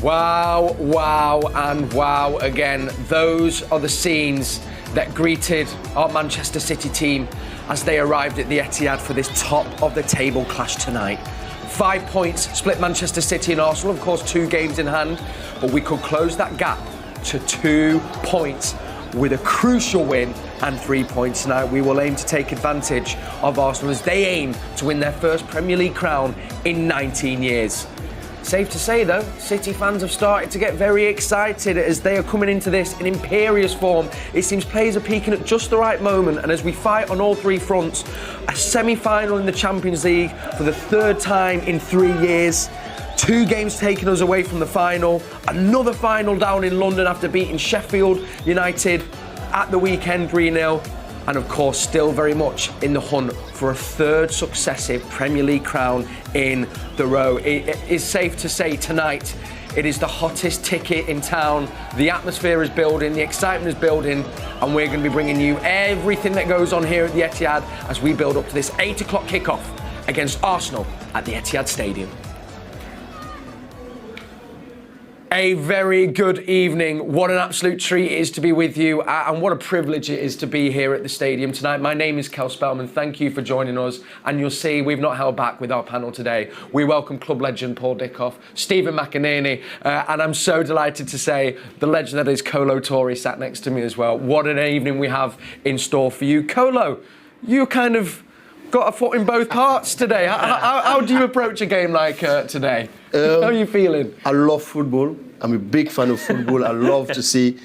Wow, wow, and wow again. Those are the scenes that greeted our Manchester City team as they arrived at the Etihad for this top of the table clash tonight. 5 points split Manchester City and Arsenal, of course 2 games in hand, but we could close that gap to 2 points with a crucial win and 3 points tonight. We will aim to take advantage of Arsenal as they aim to win their first Premier League crown in 19 years. Safe to say, though, City fans have started to get very excited as they are coming into this in imperious form. It seems players are peaking at just the right moment, and as we fight on all 3 fronts, a semi-final in the Champions League for the 3rd time in 3 years, 2 games taking us away from the final, another final down in London after beating Sheffield United at the weekend 3-0, and of course still very much in the hunt for a 3rd successive Premier League crown in the row. It is safe to say tonight it is the hottest ticket in town. The atmosphere is building, the excitement is building, and we're going to be bringing you everything that goes on here at the Etihad as we build up to this 8 o'clock kickoff against Arsenal at the Etihad Stadium. A very good evening. What an absolute treat it is to be with you, and what a privilege it is to be here at the stadium tonight. My name is Cel Spellman. Thank you for joining us, and you'll see we've not held back with our panel today. We welcome club legend Paul Dickov, Steven McInerney, and I'm so delighted to say the legend that is Kolo Toure sat next to me as well. What an evening we have in store for you. Kolo, you kind of got a foot in both parts today. How do you approach a game like today? How are you feeling? I love football. I'm a big fan of football. I love to see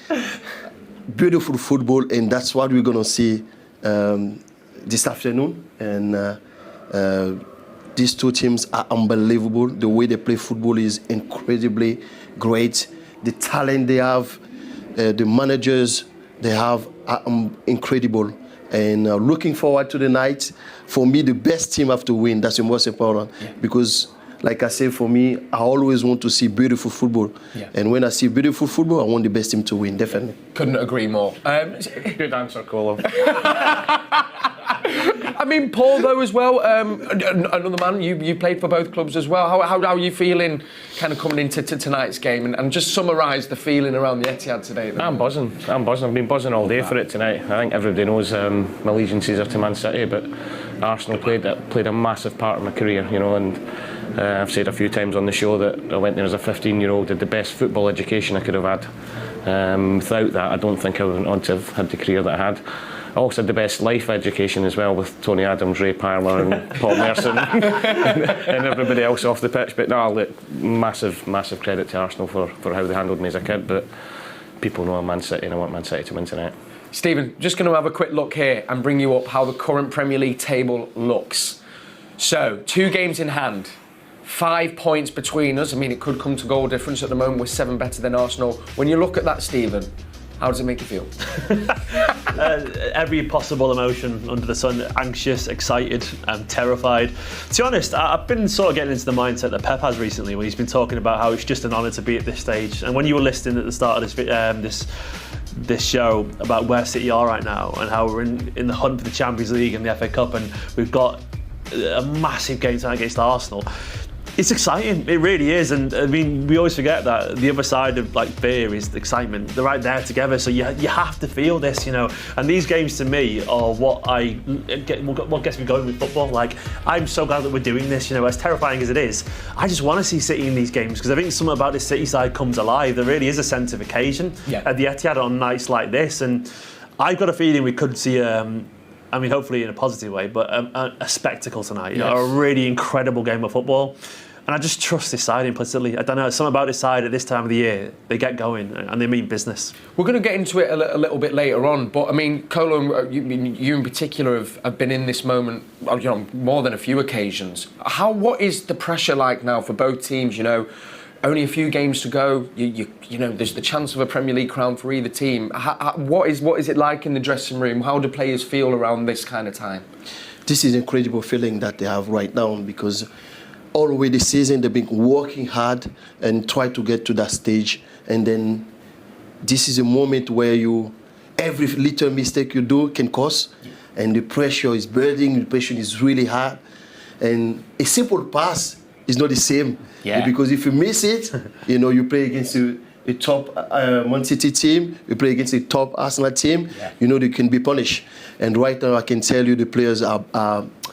beautiful football, and that's what we're going to see this afternoon. And these 2 teams are unbelievable. The way they play football is incredibly great. The talent they have, the managers they have are incredible. And looking forward to the night. For me, the best team have to win. That's the most important. Yeah. Because, like I said, for me, I always want to see beautiful football. Yeah. And when I see beautiful football, I want the best team to win, definitely. Couldn't agree more. Good answer, Kolo. I mean, Paul, though, as well, another man, you played for both clubs as well. How are you feeling kind of coming into tonight's game? And just summarise the feeling around the Etihad today. I'm buzzing. I've been buzzing all day for it tonight. I think everybody knows my allegiances are to Man City, but Arsenal played a massive part of my career, you know, and I've said a few times on the show that I went there as a 15-year-old, did the best football education I could have had. Without that, I don't think I would want to have had the career that I had. I also had the best life education as well with Tony Adams, Ray Parlour and Paul Merson and everybody else off the pitch. But no, look, massive credit to Arsenal for how they handled me as a kid. But people know I'm Man City and I want Man City to win tonight. Stephen, just going to have a quick look here and bring you up how the current Premier League table looks. So, 2 games in hand, 5 points between us. I mean, it could come to goal difference at the moment. We're 7 better than Arsenal. When you look at that, Stephen, how does it make you feel? Every possible emotion under the sun. Anxious, excited, terrified. To be honest, I've been sort of getting into the mindset that Pep has recently when he's been talking about how it's just an honour to be at this stage. And when you were listening at the start of this show about where City are right now and how we're in the hunt for the Champions League and the FA Cup, and we've got a massive game tonight against Arsenal. It's exciting, it really is, and I mean, we always forget that the other side of like fear is the excitement. They're right there together, so you have to feel this, you know. And these games to me are what gets me going with football. Like, I'm so glad that we're doing this, you know. As terrifying as it is, I just want to see City in these games because I think something about this City side comes alive. There really is a sense of occasion at the Etihad on nights like this, and I've got a feeling we could see. I mean, hopefully in a positive way, but a spectacle tonight. You know, a really incredible game of football. And I just trust this side implicitly. I don't know, something about this side at this time of the year, they get going and they mean business. We're going to get into it a little bit later on, but I mean, Kolo, you in particular have been in this moment, you know, more than a few occasions. What is the pressure like now for both teams? You know, only a few games to go. You know, there's the chance of a Premier League crown for either team. What is it like in the dressing room? How do players feel around this kind of time? This is an incredible feeling that they have right now because all the way this season they've been working hard and try to get to that stage, and then this is a moment where every little mistake you do can cost, and the pressure is building. The pressure is really hard, and a simple pass it's not the same. Yeah. Because if you miss it, you play against a top Man City team, you play against a top Arsenal team, they can be punished. And right now, I can tell you the players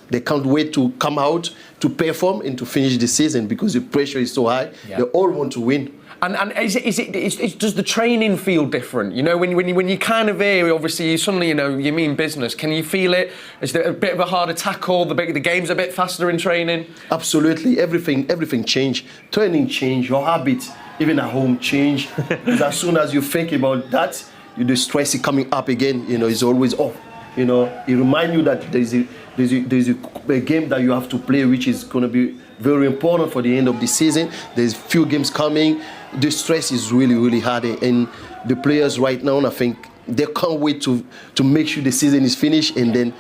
they can't wait to come out to perform and to finish the season because the pressure is so high. Yeah. They all want to win. And does the training feel different? When you kind of hear, obviously, you suddenly, you mean business. Can you feel it? Is there a bit of a harder tackle? The game's a bit faster in training? Absolutely. Everything changed. Training changed. Your habits, even at home, change. Because as soon as you think about that, the stress is coming up again. It's always off. It reminds you that there's a game that you have to play, which is going to be very important for the end of the season. There's few games coming. The stress is really, really hard. And the players right now, I think, they can't wait to make sure the season is finished and then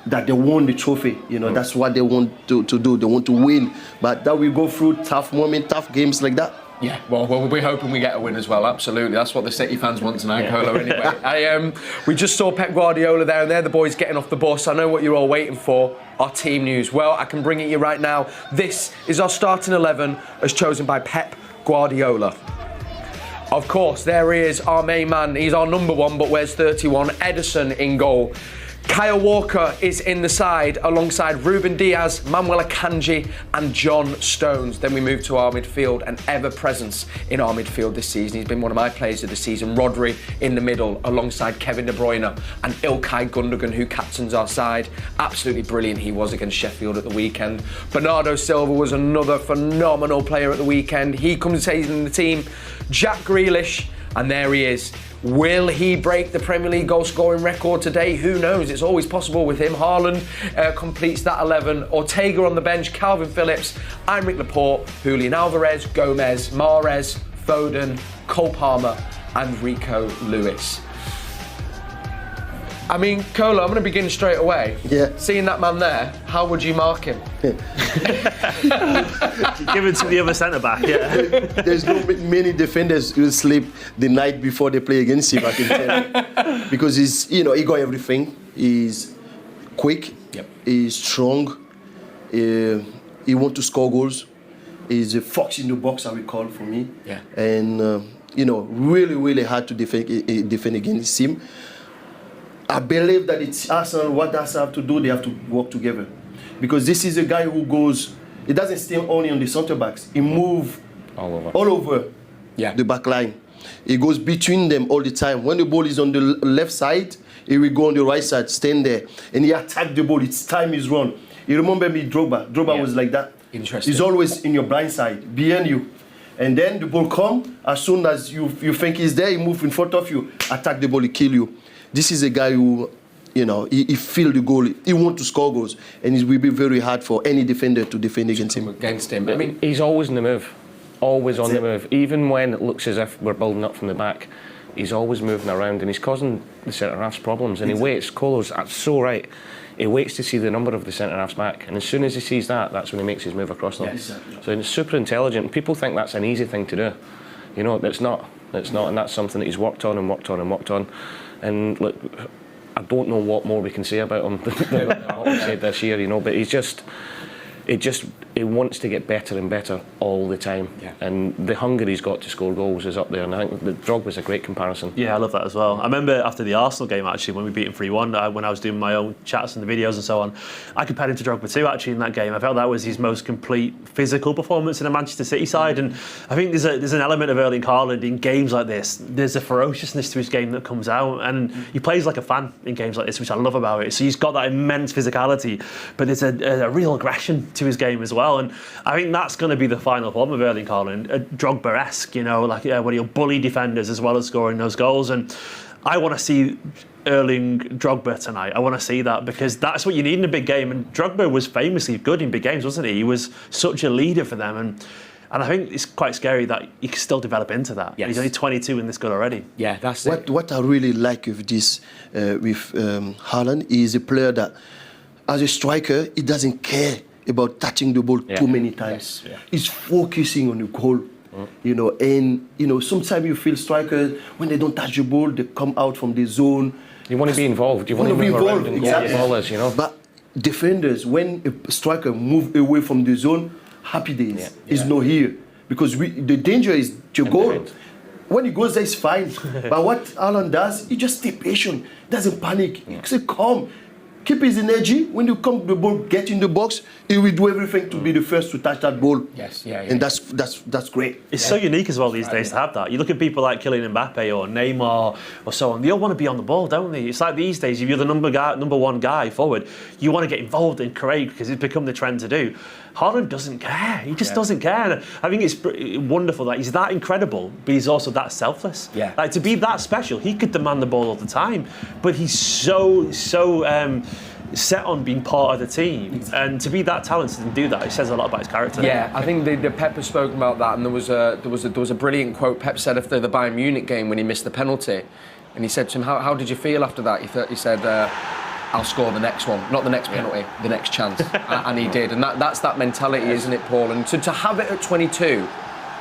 that they won the trophy. That's what they want to do. They want to win. But that we go through tough moments, tough games like that. Yeah, well, we're hoping we get a win as well. Absolutely, that's what the City fans want tonight, Kolo. Anyway, we just saw Pep Guardiola there, and they're the boys getting off the bus. I know what you're all waiting for: our team news. Well, I can bring it you right now. This is our starting 11 as chosen by Pep Guardiola. Of course, there he is, our main man. He's our number one, but wears 31. Ederson in goal. Kyle Walker is in the side alongside Ruben Diaz, Manuel Akanji and John Stones. Then we move to our midfield, an ever-presence in our midfield this season. He's been one of my players of the season. Rodri in the middle alongside Kevin De Bruyne and Ilkay Gundogan, who captains our side. Absolutely brilliant he was against Sheffield at the weekend. Bernardo Silva was another phenomenal player at the weekend. He comes in the team. Jack Grealish, and there he is. Will he break the Premier League goal-scoring record today? Who knows? It's always possible with him. Haaland completes that 11. Ortega on the bench, Calvin Phillips, Aymeric Laporte, Julian Alvarez, Gomez, Mahrez, Foden, Cole Palmer and Rico Lewis. I mean, Kolo, I'm going to begin straight away. Yeah. Seeing that man there, how would you mark him? Give it to the other centre-back, yeah. There's not many defenders who sleep the night before they play against him, I can tell you. Because he's, he got everything. He's quick, he's strong, he wants to score goals. He's a fox in the box, I will call for me. Yeah. And, really, really hard to defend against him. I believe that it's Arsenal, what Arsenal have to do, they have to work together. Because this is a guy who goes, he doesn't stay only on the centre backs, he moves all over the back line. He goes between them all the time. When the ball is on the left side, he will go on the right side, stand there, and he attack the ball. It's time is run. You remember me, Drogba. Drogba was like that. Interesting. He's always in your blind side, behind you. And then the ball come, as soon as you think he's there, he move in front of you, attack the ball, he kill you. This is a guy who, he feel the goal, he want to score goals, and it will be very hard for any defender to defend against him. I mean, he's always in the move, always on the move. Even when it looks as if we're building up from the back, he's always moving around, and he's causing the centre-halves problems, and he waits. Kolo's so right. He waits to see the number of the centre-halves back, and as soon as he sees that, that's when he makes his move across them. Yes. So it's super intelligent. People think that's an easy thing to do. It's not. It's not, and that's something that he's worked on and worked on and worked on. And look, I don't know what more we can say about him than what we said this year, but he wants to get better and better all the time. Yeah. And the hunger he's got to score goals is up there, and I think the Drogba's a great comparison. Yeah, I love that as well. I remember after the Arsenal game, actually, when we beat him 3-1, when I was doing my own chats and the videos and so on, I compared him to Drogba too, actually, in that game. I felt that was his most complete physical performance in a Manchester City side, and I think there's an element of Erling Haaland in games like this. There's a ferociousness to his game that comes out, and he plays like a fan in games like this, which I love about it. So he's got that immense physicality, but there's a real aggression to his game as well. And I think that's going to be the final form of Erling Haaland, Drogba-esque, when he'll bully defenders as well as scoring those goals. And I want to see Erling Drogba tonight. I want to see that, because that's what you need in a big game. And Drogba was famously good in big games, wasn't he? He was such a leader for them. And I think it's quite scary that he can still develop into that. Yes. He's only 22 and this good already. Yeah, that's it. What I really like with this, with Haaland, is a player that, as a striker, he doesn't care about touching the ball too many times. Yes. He's focusing on the goal. And sometimes you feel strikers, when they don't touch the ball, they come out from the zone. You want to be involved. You want to be involved. And exactly. Ball is, But defenders, when a striker moves away from the zone, happy days is not here. Because the danger is your goal. When he goes there, it's fine. But what Haaland does, he just stay patient, doesn't panic. He say, calm, keep his energy. When you come to the ball, get in the box, he will do everything to be the first to touch that ball. And that's great. It's so unique as well these days to have that. You look at people like Kylian Mbappe or Neymar or so on, they all want to be on the ball, don't they? It's like these days, if you're the number one guy forward, you want to get involved and create because it's become the trend to do. Haaland doesn't care. He just doesn't care. And I think it's wonderful that he's that incredible, but he's also that selfless. Like, to be that special, he could demand the ball all the time, but he's so set on being part of the team, and to be that talented and do that, it says a lot about his character. I think the Pep has spoken about that, and there was a brilliant quote Pep said after the Bayern Munich game when he missed the penalty, and he said to him, "How did you feel after that?" He said, "I'll score the next one, not the next penalty, the next chance," and he did, and that's that mentality, isn't it, Paul? And to have it at 22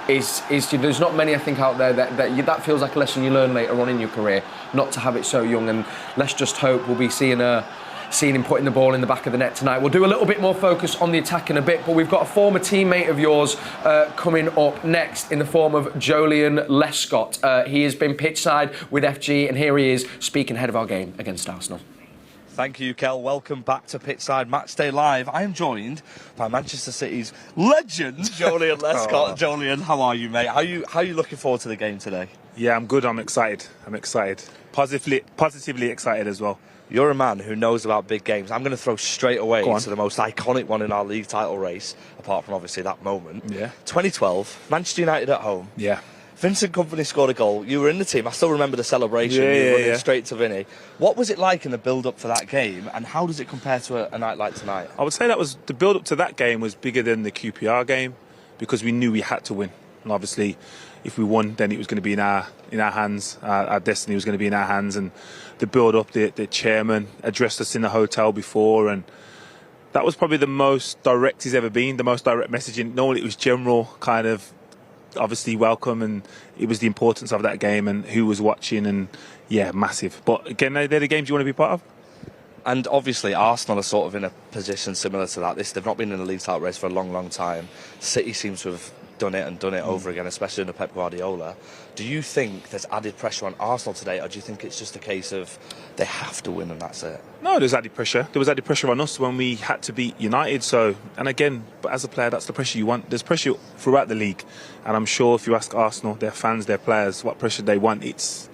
is there's not many I think out there that feels like a lesson you learn later on in your career, not to have it so young. And let's just hope we'll be seeing him putting the ball in the back of the net tonight. We'll do a little bit more focus on the attack in a bit, but we've got a former teammate of yours coming up next in the form of Julian Lescott. He has been pitchside with FG, and here he is speaking ahead of our game against Arsenal. Thank you, Kel. Welcome back to Pitchside Matchday Live. I am joined by Manchester City's legend, Julian Lescott. Julian, how are you, mate? How are you looking forward to the game today? Yeah, I'm good. I'm excited. Positively excited as well. You're a man who knows about big games. I'm going to throw straight away to the most iconic one in our league title race, apart from obviously that moment. 2012, Manchester United at home. Vincent Kompany scored a goal. You were in the team. I still remember the celebration. You were running straight to Vinny. What was it like in the build-up for that game, and how does it compare to a night like tonight? I would say the build-up to that game was bigger than the QPR game because we knew we had to win. And obviously, if we won, then it was going to be in our hands. Our destiny was going to be in our hands. And the build-up, the chairman addressed us in the hotel before, and that was probably the most direct he's ever been, the most direct messaging. Normally it was general kind of, obviously welcome, and it was the importance of that game and who was watching, and massive. But again, they're the games you want to be part of. And obviously Arsenal are sort of in a position similar to that. They've not been in the league title race for a long, long time. City seems to have done it over again, especially under Pep Guardiola. Do you think there's added pressure on Arsenal today, or do you think it's just a case of they have to win and that's it? No, there's added pressure. There was added pressure on us when we had to beat United. So, and again, but as a player, that's the pressure you want. There's pressure throughout the league, and I'm sure if you ask Arsenal, their fans, their players, what pressure they want, it's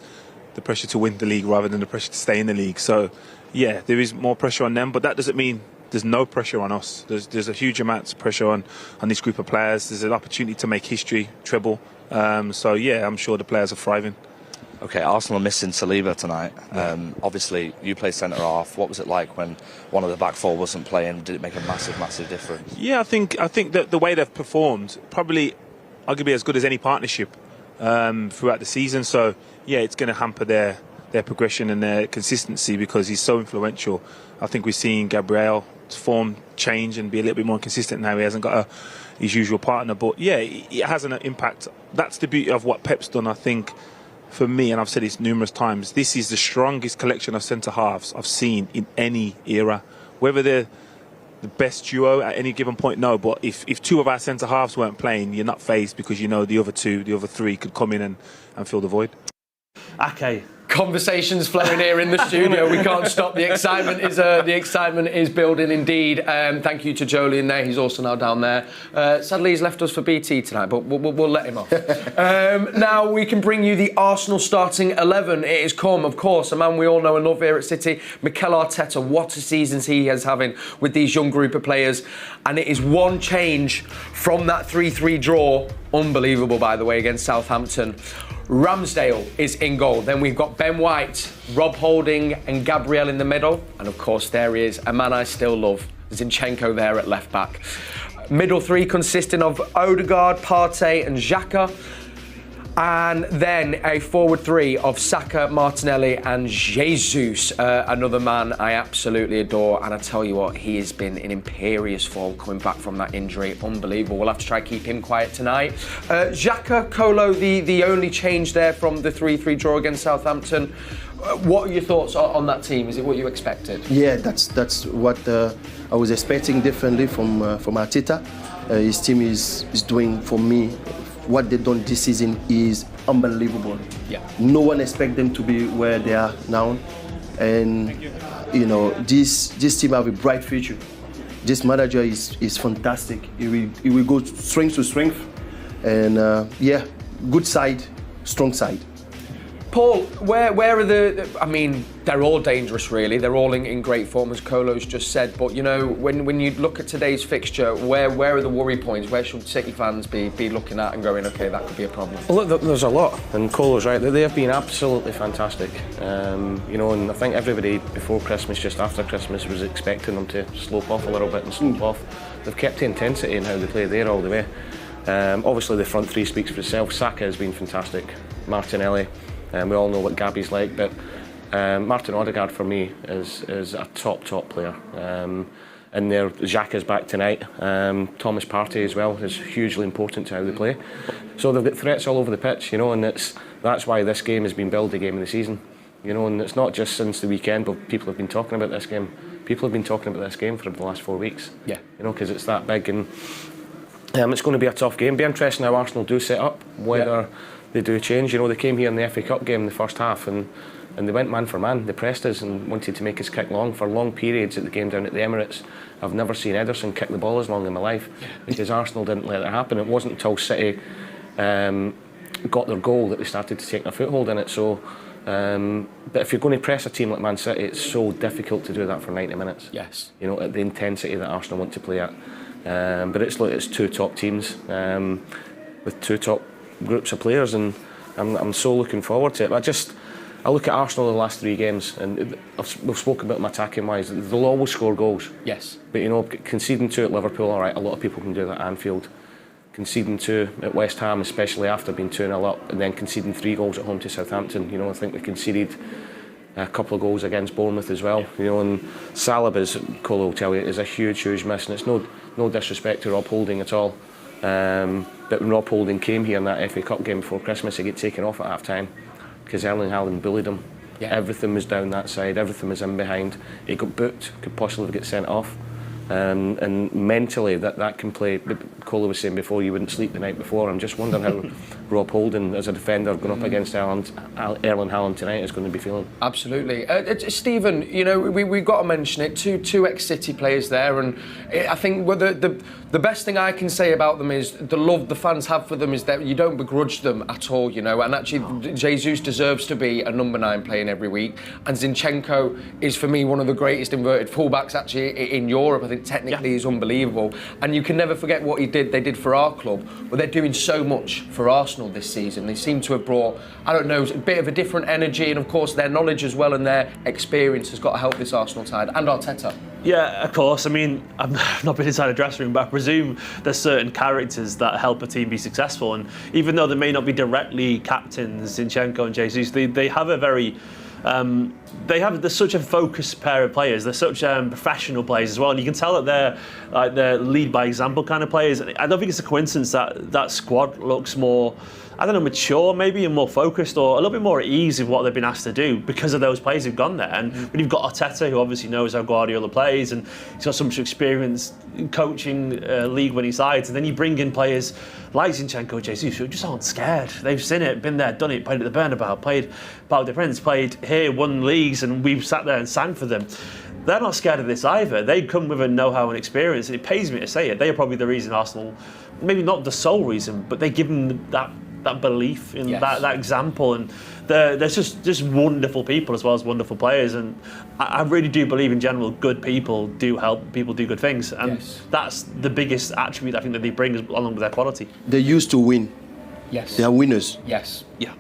the pressure to win the league rather than the pressure to stay in the league. So, yeah, there is more pressure on them, but that doesn't mean there's no pressure on us. There's a huge amount of pressure on this group of players. There's an opportunity to make history, treble. So, yeah, I'm sure the players are thriving. OK, Arsenal missing Saliba tonight. Obviously, you play centre-half. What was it like when one of the back four wasn't playing? Did it make a massive, massive difference? Yeah, I think that the way they've performed, probably arguably as good as any partnership throughout the season. So, yeah, it's going to hamper their progression and their consistency because he's so influential. I think we're seeing Gabriel's form change and be a little bit more consistent now. He hasn't got his usual partner, but yeah, it has an impact. That's the beauty of what Pep's done, I think. For me, and I've said this numerous times, this is the strongest collection of centre-halves I've seen in any era. Whether they're the best duo at any given point, no, but if two of our centre-halves weren't playing, you're not phased because you know the other three could come in and fill the void. Okay. Conversations flowing here in the studio. We can't stop. The excitement is building indeed. Thank you to Julian there. He's also now down there. Sadly, he's left us for BT tonight, but we'll let him off. Now we can bring you the Arsenal starting 11. It has come, of course, a man we all know and love here at City, Mikel Arteta. What a season he is having with these young group of players. And it is one change from that 3-3 draw. Unbelievable, by the way, against Southampton. Ramsdale is in goal. Then we've got Ben White, Rob Holding and Gabriel in the middle. And of course there is a man I still love, Zinchenko there at left back. Middle three consisting of Odegaard, Partey and Xhaka. And then a forward three of Saka, Martinelli and Jesus. Another man I absolutely adore. And I tell you what, he has been in imperious form coming back from that injury. Unbelievable. We'll have to try to keep him quiet tonight. Xhaka, Kolo, the only change there from the 3-3 draw against Southampton. What are your thoughts on that team? Is it what you expected? Yeah, that's what I was expecting differently from Arteta. his team is doing for me. What they've done this season is unbelievable. Yeah. No one expects them to be where they are now, and you know this team have a bright future. This manager is fantastic. He will go strength to strength, and good side, strong side. Paul, where are the? I mean, they're all dangerous, really. They're all in great form, as Kolo's just said. But you know, when you look at today's fixture, where are the worry points? Where should City fans be looking at and going, okay, that could be a problem? Well, look, there's a lot, and Kolo's right. They have been absolutely fantastic. You know, and I think everybody before Christmas, just after Christmas, was expecting them to slope off a little bit and slope off. They've kept the intensity in how they play there all the way. Obviously, the front three speaks for itself. Saka has been fantastic. Martinelli. We all know what Gabby's like, but Martin Odegaard for me is a top player. And there, Xhaka's back tonight. Thomas Partey as well is hugely important to how they play. So they've got threats all over the pitch, you know, and that's why this game has been billed the game of the season. You know, and it's not just since the weekend, but people have been talking about this game. People have been talking about this game for the last 4 weeks. Yeah. You know, because it's that big, and it's going to be a tough game. Be interesting how Arsenal do set up, whether they do change. You know, they came here in the FA Cup game in the first half and they went man for man. They pressed us and wanted to make us kick long for long periods at the game down at the Emirates. I've never seen Ederson kick the ball as long in my life because Arsenal didn't let it happen. It wasn't until City got their goal that they started to take a foothold in it. So, but if you're going to press a team like Man City, it's so difficult to do that for 90 minutes. Yes. You know, at the intensity that Arsenal want to play at. But it's two top teams with two top groups of players, and I'm so looking forward to it. I look at Arsenal the last 3 games, and we've spoken about them attacking wise. They'll always score goals. Yes. But you know, conceding 2 at Liverpool, all right, a lot of people can do that at Anfield. Conceding 2 at West Ham, especially after being 2-0 up, and then conceding 3 goals at home to Southampton. You know, I think they conceded a couple of goals against Bournemouth as well. You know, and Saliba's, Kolo will tell you, is a huge miss, and it's no disrespect to Rob Holding at all. But when Rob Holding came here in that FA Cup game before Christmas, he got taken off at half time because Erling Haaland bullied him. Yeah. Everything was down that side, everything was in behind. He got booked, could possibly get sent off. And mentally, that can play. Kolo was saying before, you wouldn't sleep the night before. I'm just wondering how Rob Holding, as a defender, going up against Erling Haaland tonight, is going to be feeling. Absolutely. Stephen, you know, we've got to mention it. Two ex-City players there, and I think the best thing I can say about them is the love the fans have for them is that you don't begrudge them at all, you know. And actually, Jesus deserves to be a number 9 playing every week, and Zinchenko is for me one of the greatest inverted fullbacks actually in Europe. I think technically he's unbelievable, and you can never forget what they did for our club. But they're doing so much for Arsenal this season. They seem to have brought, I don't know, a bit of a different energy, and of course their knowledge as well and their experience has got to help this Arsenal side, and Arteta. Yeah, of course. I mean, I've not been inside a dressing room, but I presume there's certain characters that help a team be successful. And even though they may not be directly captains, Zinchenko and Jesus, they have a very they're such a focused pair of players. They're such professional players as well, and you can tell that they're lead by example kind of players. I don't think it's a coincidence that squad looks more, I don't know, mature maybe, and more focused, or a little bit more at ease with what they've been asked to do because of those players who've gone there. And when you've got Arteta, who obviously knows how Guardiola plays, and he's got so much experience coaching league-winning sides, and then you bring in players like Zinchenko, Jesus, who just aren't scared. They've seen it, been there, done it, played at the Bernabeu, played Parc des Princes, played here, won leagues, and we've sat there and sang for them. They're not scared of this either. They come with a know-how and experience, and it pains me to say it. They are probably the reason Arsenal, maybe not the sole reason, but they give them that belief in that example, and they're just wonderful people as well as wonderful players. And I really do believe in general good people do help people do good things, and that's the biggest attribute I think that they bring along with their quality. They used to win. Yes. They are winners. Yes. Yeah.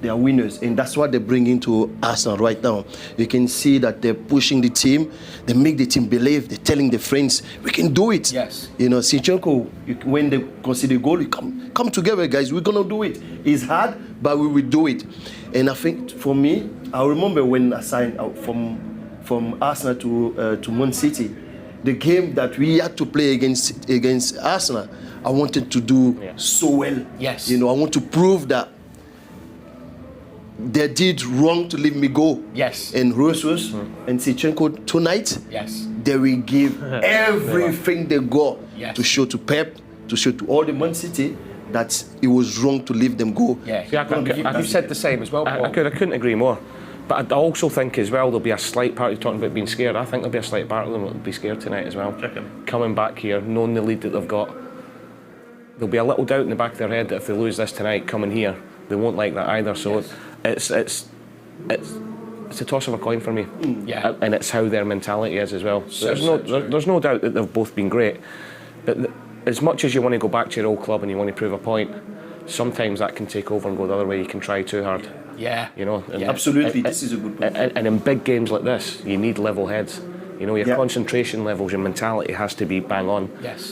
They are winners, and that's what they bring into Arsenal right now. You can see that they're pushing the team. They make the team believe. They're telling their friends, we can do it. Yes. You know, Zinchenko, when they concede a goal, you come together, guys. We're gonna do it. It's hard, but we will do it. And I think for me, I remember when I signed out from Arsenal to Man City, the game that we had to play against Arsenal, I wanted to do so well. Yes. You know, I want to prove that they did wrong to leave me go. Yes. And Roebuck and Zinchenko tonight, yes, they will give everything they got to show to Pep, to show to all the Man City that it was wrong to leave them go. You said the same as well, Paul. I couldn't agree more. But I also think as well there'll be a slight part of talking about being scared. I think there'll be a slight part of them that'll be scared tonight as well. Coming back here, knowing the lead that they've got, there'll be a little doubt in the back of their head that if they lose this tonight, coming here, they won't like that either. So it's a toss of a coin for me. And it's how their mentality is as well. There's no doubt that they've both been great, but as much as you want to go back to your old club and you want to prove a point, sometimes that can take over and go the other way. You can try too hard. You know. Absolutely, this is a good point. And in big games like this, you need level heads. You know, your concentration levels, your mentality has to be bang on.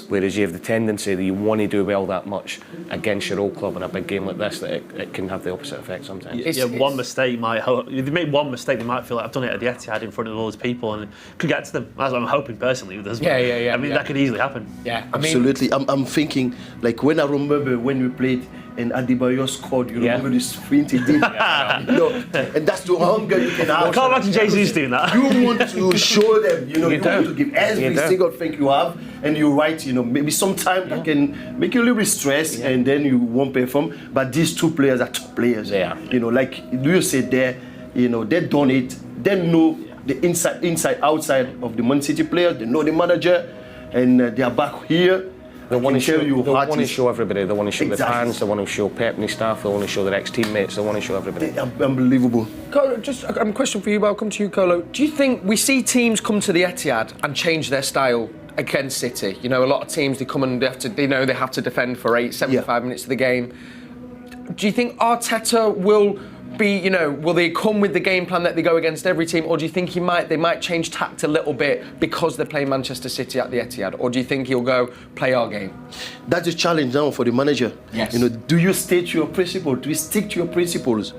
Whereas you have the tendency that you want to do well that much against your old club in a big game like this, that it can have the opposite effect sometimes. One mistake might help. If they make one mistake, they might feel like I've done it at the Etihad in front of all those people, and it could get to them. That's what I'm hoping personally. I mean, that could easily happen. Absolutely. I'm thinking, like when I remember when we played and Adebayo scored, you remember the sprint he did? You know, and that's the hunger you can have. I can't imagine Jesus doing that. You want to show them, you want to give every single thing you have, and you're right, maybe sometimes that can make you a little bit stressed and then you won't perform. But these two players are top players. Like you said there, they've done it. They know the inside, outside of the Man City players. They know the manager, and they are back here. They want to show everybody. They want to show the fans. They want to show Pep and his staff. They want to show their ex-teammates. They want to show everybody. They're unbelievable. Kolo, just a question for you. Welcome to you, Kolo. Do you think we see teams come to the Etihad and change their style against City? A lot of teams, they come and they have to defend for 75 minutes of the game. Do you think Arteta will be, will they come with the game plan that they go against every team, or do you think they might change tact a little bit because they're playing Manchester City at the Etihad, or do you think he'll go play our game? That's a challenge now for the manager. Do you stay to your principles? Do you stick to your principles?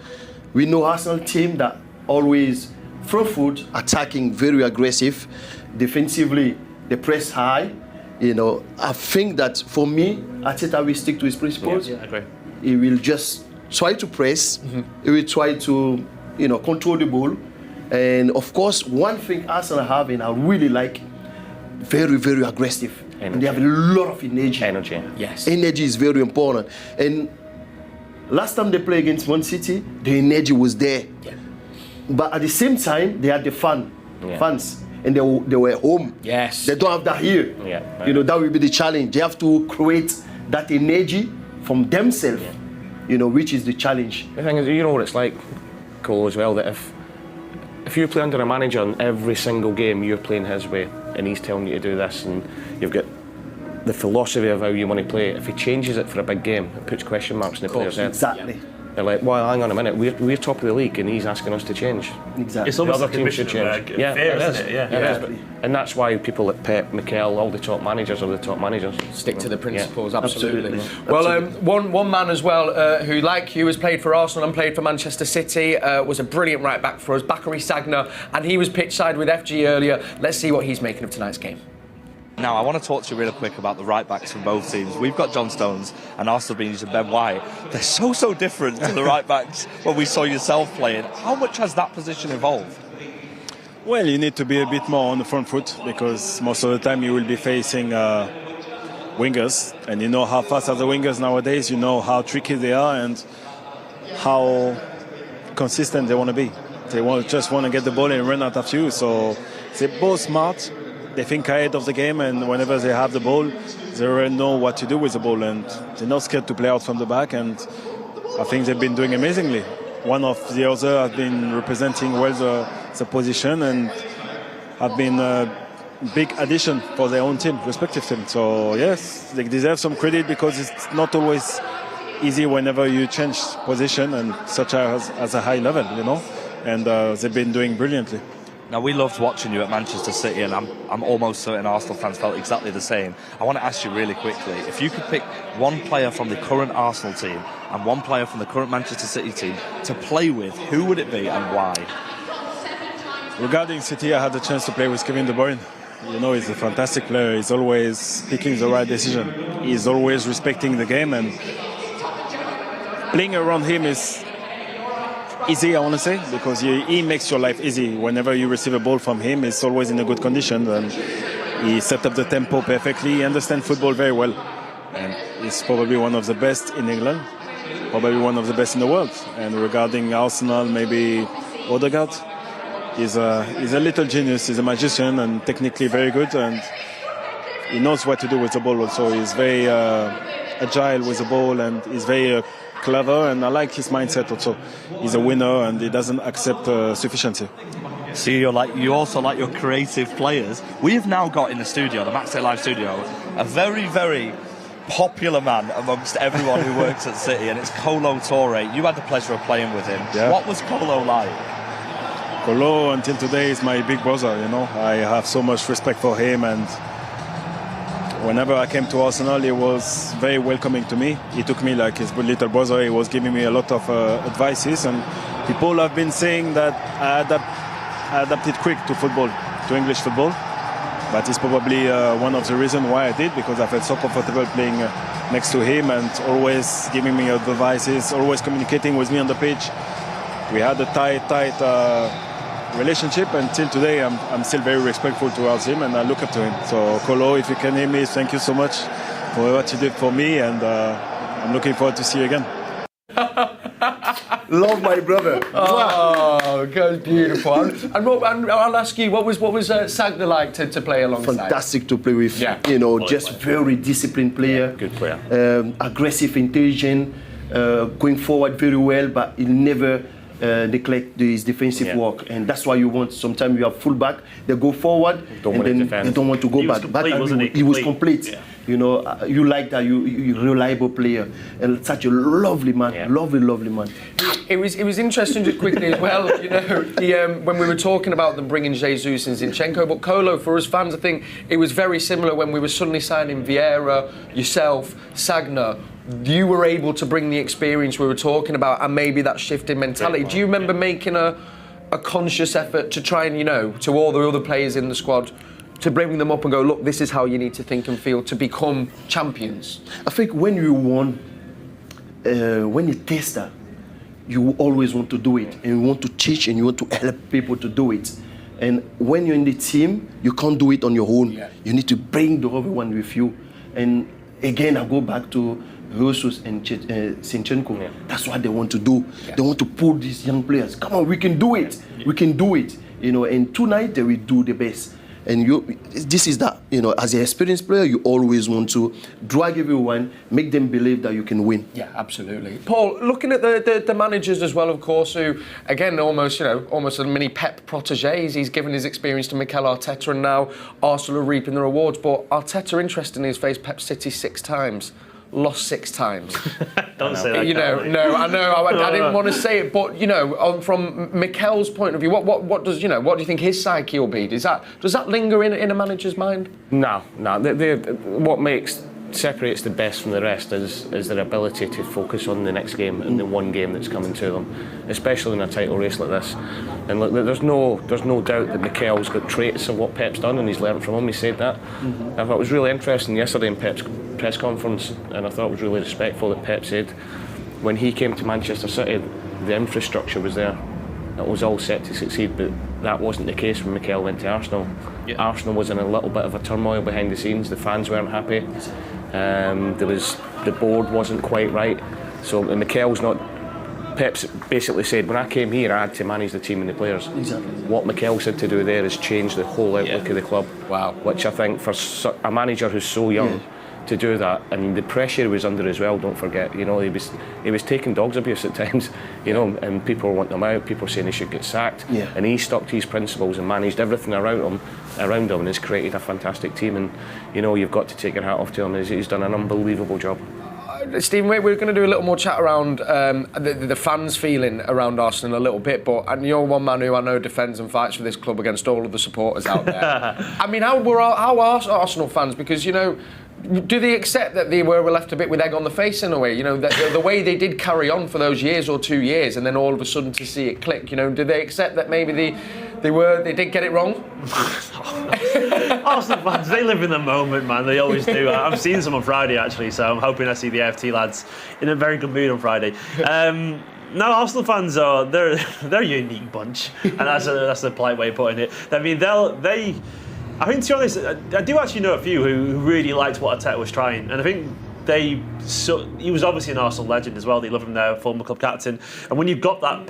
We know Arsenal team that always front foot, attacking, very aggressive, defensively they press high. I think that for me, Arteta will stick to his principles. I agree. He will just try to press, he will try to, control the ball. And of course, one thing Arsenal have, and I really like, very, very aggressive. And they have a lot of energy. Energy is very important. And last time they played against Man City, the energy was there. But at the same time, they had the fans. And they were home. They don't have that here. That will be the challenge. They have to create that energy from themselves. Which is the challenge. The thing is, you know what it's like, Kolo, as well, that if you play under a manager and every single game you're playing his way and he's telling you to do this, and you've got the philosophy of how you want to play, if he changes it for a big game, it puts question marks in the players' head. Exactly. They're like, well, hang on a minute, we're top of the league and he's asking us to change. Exactly. It's almost like a mission change. Fair, isn't it? It is. And that's why people like Pep, Mikel, all the top managers are the top managers. Stick to the principles, absolutely. Well, one man as well who, like you, has played for Arsenal and played for Manchester City, was a brilliant right back for us, Bakary Sagna, and he was pitch side with FG earlier. Let's see what he's making of tonight's game. Now, I want to talk to you real quick about the right-backs from both teams. We've got John Stones and Arsenal being used Ben White. They're so different to the right-backs when we saw yourself playing. How much has that position evolved? Well, you need to be a bit more on the front foot because most of the time you will be facing wingers. And you know how fast are the wingers nowadays. You know how tricky they are and how consistent they want to be. They just want to get the ball and run out after you. So they're both smart. They think ahead of the game, and whenever they have the ball, they already know what to do with the ball, and they're not scared to play out from the back. And I think they've been doing amazingly. One of the other has been representing well the position and have been a big addition for their own team, respective team. So yes, they deserve some credit because it's not always easy whenever you change position and such as a high level, And they've been doing brilliantly. Now, we loved watching you at Manchester City, and I'm almost certain Arsenal fans felt exactly the same. I want to ask you really quickly, if you could pick one player from the current Arsenal team and one player from the current Manchester City team to play with, who would it be and why? Regarding City, I had the chance to play with Kevin De Bruyne. He's a fantastic player. He's always picking the right decision. He's always respecting the game, and playing around him is easy, I want to say, because he makes your life easy. Whenever you receive a ball from him, it's always in a good condition, and he set up the tempo perfectly. He understands football very well. And he's probably one of the best in England, probably one of the best in the world. And regarding Arsenal, maybe Odegaard, he's a little genius. He's a magician and technically very good. And he knows what to do with the ball also. He's very agile with the ball and he's very clever. And I like his mindset also. He's a winner and he doesn't accept sufficiency. So you also like your creative players. We have now got in the studio, the MATCHDAY Live studio, a very, very popular man amongst everyone who works at City, and it's Kolo Toure. You had the pleasure of playing with him. Yeah. What was Kolo like? Kolo, until today, is my big brother, you know. I have so much respect for him, and whenever I came to Arsenal, he was very welcoming to me. He took me like his little brother. He was giving me a lot of advices, and people have been saying that I adapted quick to football, to English football. But it's probably one of the reasons why I did, because I felt so comfortable playing next to him and always giving me advices, always communicating with me on the pitch. We had a tight relationship, and till today I'm still very respectful towards him and I look up to him. So Kolo, if you can hear me, thank you so much for what you did for me, and I'm looking forward to see you again. Love my brother. Oh, God, beautiful. And I'll ask you, what was Sagna like to play alongside? Fantastic to play with. Yeah. You know, just very disciplined player. Good player. Aggressive, intelligent, going forward very well, but he'll never neglect his defensive work. And that's why you want, sometimes you have fullback, they go forward and then they don't want to go back. He was complete. Yeah. You know, you like that, you reliable player, and such a lovely man, lovely man. It was interesting just quickly as well, you know, when we were talking about them bringing Jesus and Zinchenko, but Kolo, for us fans, I think it was very similar when we were suddenly signing Vieira, yourself, Sagna. You were able to bring the experience we were talking about and maybe that shift in mentality. Do you remember making a conscious effort to try and, you know, to all the other players in the squad, to bring them up and go, look, this is how you need to think and feel to become champions? I think when you won, when you taste that, you always want to do it, and you want to teach and you want to help people to do it. And when you're in the team, you can't do it on your own. Yeah. You need to bring the other one with you. And again, I go back to Jesus and Zinchenko. Yeah. That's what they want to do. Yeah. They want to pull these young players. Come on, we can do it. Yeah. We can do it. You know, and tonight they will do the best. And this is that, you know, as an experienced player, you always want to drag everyone, make them believe that you can win. Yeah, absolutely. Paul, looking at the managers as well, of course, who, again, almost a mini Pep protégés. He's given his experience to Mikel Arteta, and now Arsenal are reaping the rewards. But Arteta, interestingly, has faced Pep City 6 times. Lost 6 times. Don't say that. You know, no, I know. I didn't want to say it, but you know, from Mikel's point of view, what does, you know, what do you think his psyche will be? Does that linger in a manager's mind? No. What separates the best from the rest is their ability to focus on the next game and the one game that's coming to them, especially in a title race like this. And look, there's no doubt that Mikel's got traits of what Pep's done, and he's learned from him. He said that. I thought it was really interesting yesterday in Pep's press conference, and I thought it was really respectful that Pep said when he came to Manchester City, the infrastructure was there. It was all set to succeed, but that wasn't the case when Mikel went to Arsenal. Yeah. Arsenal was in a little bit of a turmoil behind the scenes. The fans weren't happy. The board wasn't quite right. So Pep's basically said, when I came here, I had to manage the team and the players. Exactly. What Mikel said to do there is change the whole outlook of the club. Wow. Which I think for a manager who's so young to do that, and the pressure he was under as well, don't forget, you know, he was taking dog's abuse at times, you know, and people want him out, people saying he should get sacked, and he stuck to his principles and managed everything around him and has created a fantastic team, and you know, you've got to take your hat off to him. He's done an unbelievable job. Stephen, we're going to do a little more chat around the fans' feeling around Arsenal a little bit, but you're one man who I know defends and fights for this club against all of the supporters out there. I mean, how are Arsenal fans? Because, you know, do they accept that they were left a bit with egg on the face in a way? You know, the way they did carry on for those years or 2 years, and then all of a sudden to see it click. You know, do they accept that maybe they did get it wrong? Arsenal fans, they live in the moment, man. They always do. I've seen some on Friday actually, so I'm hoping I see the FT lads in a very good mood on Friday. No, Arsenal fans they're a unique bunch, and that's a polite way of putting it. I mean, I think, to be honest, I do actually know a few who really liked what Arteta was trying, and I think he was obviously an Arsenal legend as well. They love him there, former club captain. And when you've got that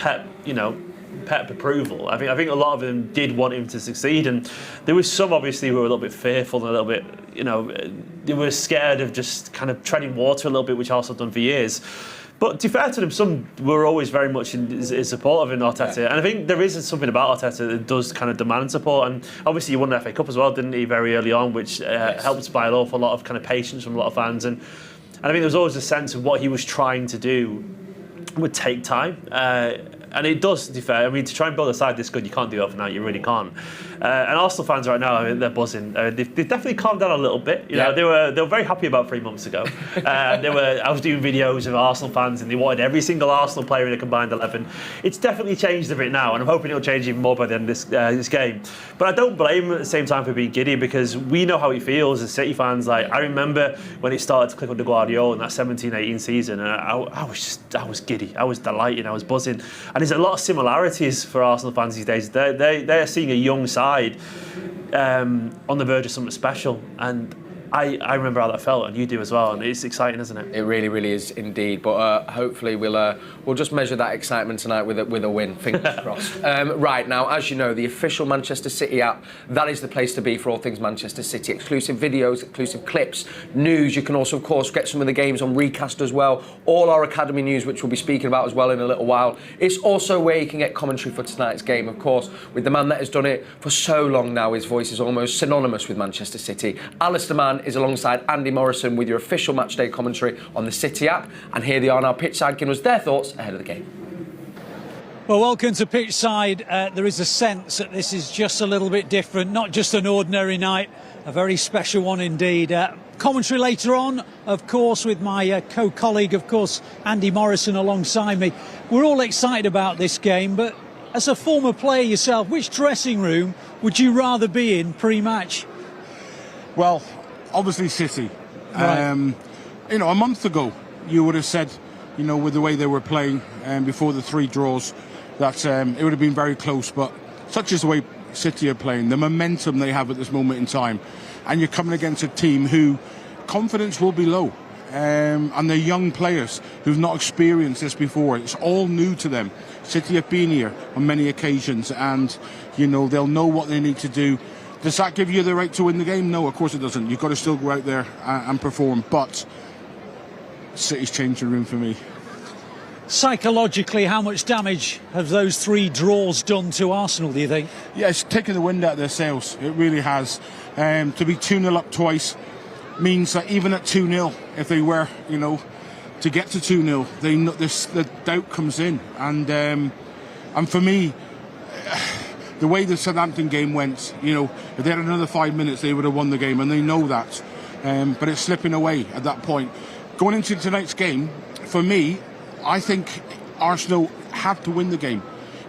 Pep approval, I think a lot of them did want him to succeed, and there was some obviously who were a little bit fearful and a little bit, they were scared of just kind of treading water a little bit, which Arsenal done for years. But to be fair to them, some were always very much in support of Arteta. Yeah. And I think there is something about Arteta that does kind of demand support. And obviously he won the FA Cup as well, didn't he, very early on, which helped by an awful lot of kind of patience from a lot of fans. And I think there was always a sense of what he was trying to do would take time. And it does, to be fair. I mean, to try and build a side this good, you can't do it overnight. You really can't. And Arsenal fans right now, I mean, they're buzzing. They've definitely calmed down a little bit. You know, they were very happy about 3 months ago. I was doing videos of Arsenal fans, and they wanted every single Arsenal player in a combined 11. It's definitely changed a bit now, and I'm hoping it'll change even more by the end of this game. But I don't blame him at the same time for being giddy, because we know how he feels as City fans. Like, I remember when it started to click under Guardiola in that 17-18 season, and I was giddy. I was delighted. I was buzzing. And there's a lot of similarities for Arsenal fans these days. They're seeing a young side on the verge of something special, and I remember how that felt, and you do as well, and it's exciting, isn't it? It really, really is indeed. But hopefully we'll just measure that excitement tonight with a win. Fingers crossed. Right now, as you know, the official Manchester City app, that is the place to be for all things Manchester City. Exclusive videos, exclusive clips, news. You can also, of course, get some of the games on Recast as well. All our academy news, which we'll be speaking about as well in a little while. It's also where you can get commentary for tonight's game, of course, with the man that has done it for so long now. His voice is almost synonymous with Manchester City. Alistair Mann is alongside Andy Morrison with your official matchday commentary on the City app. And here they are now, pitchside, giving us their thoughts ahead of the game. Well, welcome to pitchside. There is a sense that this is just a little bit different, not just an ordinary night, a very special one indeed. Commentary later on, of course, with my co-colleague, of course, Andy Morrison alongside me. We're all excited about this game, but as a former player yourself, which dressing room would you rather be in pre-match? Well, obviously City. Right. A month ago, you would have said, with the way they were playing before the 3 draws, that it would have been very close. But such is the way City are playing, the momentum they have at this moment in time. And you're coming against a team who confidence will be low. And they're young players who've not experienced this before. It's all new to them. City have been here on many occasions, and, they'll know what they need to do. Does that give you the right to win the game? No, of course it doesn't. You've got to still go out there and perform. But City's changed the room for me. Psychologically, how much damage have those 3 draws done to Arsenal, do you think? Yeah, it's taken the wind out of their sails. It really has. To be 2-0 up twice means that even at 2-0, if they were, to get to 2-0, the doubt comes in. And for me, the way the Southampton game went, if they had another 5 minutes, they would have won the game, and they know that. But it's slipping away at that point. Going into tonight's game, for me, I think Arsenal have to win the game.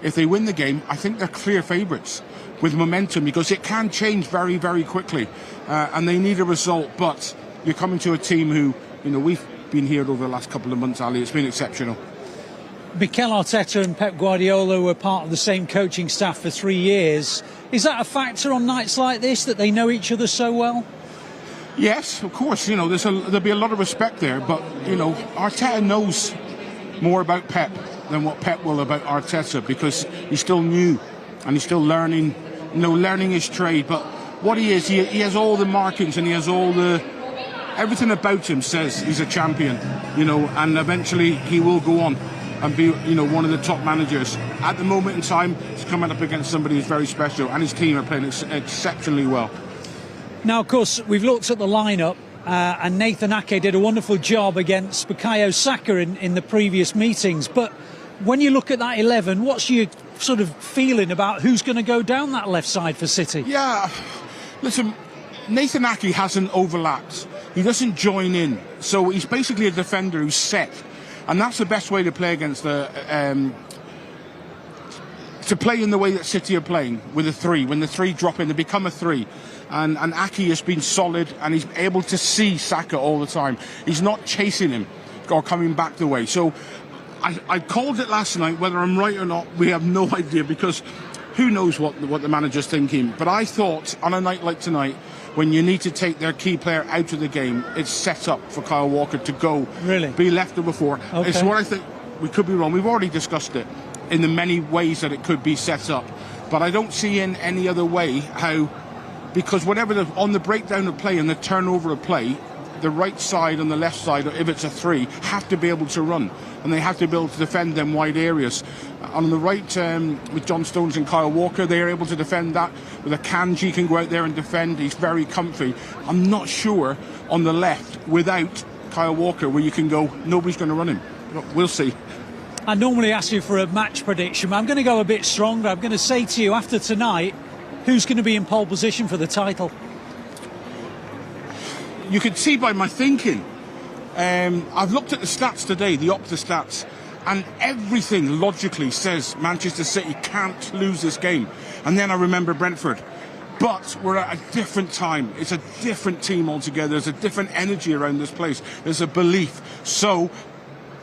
If they win the game, I think they're clear favourites with momentum, because it can change very, very quickly. And they need a result, but you're coming to a team who, we've been here over the last couple of months, Ali. It's been exceptional. Mikel Arteta and Pep Guardiola were part of the same coaching staff for 3 years. Is that a factor on nights like this, that they know each other so well? Yes, of course. There'll be a lot of respect there, but Arteta knows more about Pep than what Pep will about Arteta, because he's still new and he's still learning his trade. But what he is, he has all the markings, and he has everything about him says he's a champion, and eventually he will go on and be, one of the top managers. At the moment in time, he's coming up against somebody who's very special, and his team are playing exceptionally well. Now, of course, we've looked at the lineup, and Nathan Ake did a wonderful job against Bukayo Saka in the previous meetings. But when you look at that 11, what's your sort of feeling about who's going to go down that left side for City? Yeah, listen, Nathan Ake hasn't overlapped. He doesn't join in. So he's basically a defender who's set. And that's the best way to play against to play in the way that City are playing, with a 3. When the 3 drop in, they become a 3. And Ake has been solid, and he's able to see Saka all the time. He's not chasing him or coming back the way. So I called it last night. Whether I'm right or not, we have no idea, because who knows what the manager's thinking. But I thought on a night like tonight, when you need to take their key player out of the game, it's set up for Kyle Walker to go. Really? Be left over four. Okay. It's what I think. We could be wrong. We've already discussed it in the many ways that it could be set up. But I don't see in any other way how, because whatever on the breakdown of play and the turnover of play, the right side and the left side, if it's a three, have to be able to run, and they have to be able to defend them wide areas. On the right, with John Stones and Kyle Walker, they are able to defend that. With a Kanji can go out there and defend. He's very comfy. I'm not sure on the left without Kyle Walker where you can go, nobody's going to run him. We'll see. I normally ask you for a match prediction, but I'm going to go a bit stronger. I'm going to say to you, after tonight, who's going to be in pole position for the title? You can see by my thinking. I've looked at the stats today, the Opta stats, and everything logically says Manchester City can't lose this game. And then I remember Brentford. But we're at a different time. It's a different team altogether. There's a different energy around this place. There's a belief. So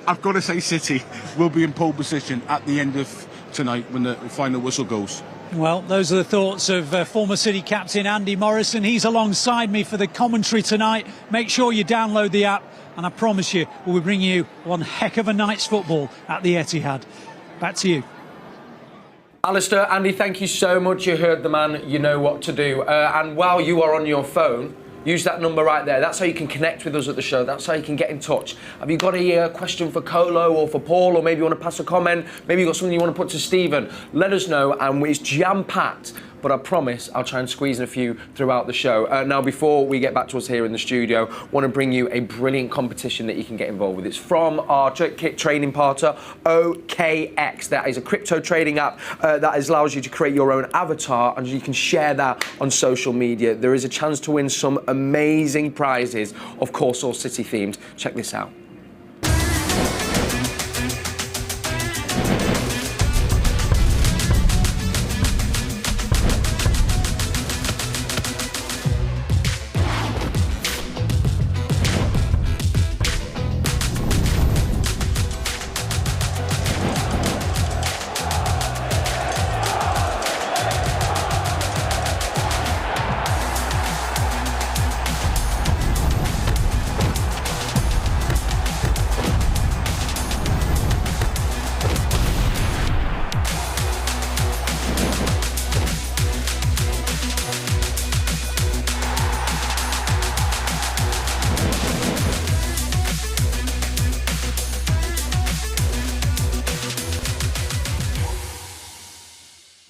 I've got to say City will be in pole position at the end of tonight when the final whistle goes. Well, those are the thoughts of former City captain Andy Morrison. He's alongside me for the commentary tonight. Make sure you download the app, and I promise you we'll bring you one heck of a night's football at the Etihad. Back to you. Alistair, Andy, thank you so much. You heard the man, you know what to do. And while you are on your phone, use that number right there. That's how you can connect with us at the show. That's how you can get in touch. Have you got a question for Kolo or for Paul, or maybe you want to pass a comment? Maybe you've got something you want to put to Steven? Let us know, and it's jam-packed. But I promise I'll try and squeeze in a few throughout the show. Now, before we get back to us here in the studio, I want to bring you a brilliant competition that you can get involved with. It's from our kit trading partner, OKX. That is a crypto trading app that allows you to create your own avatar, and you can share that on social media. There is a chance to win some amazing prizes, of course, all City themed. Check this out.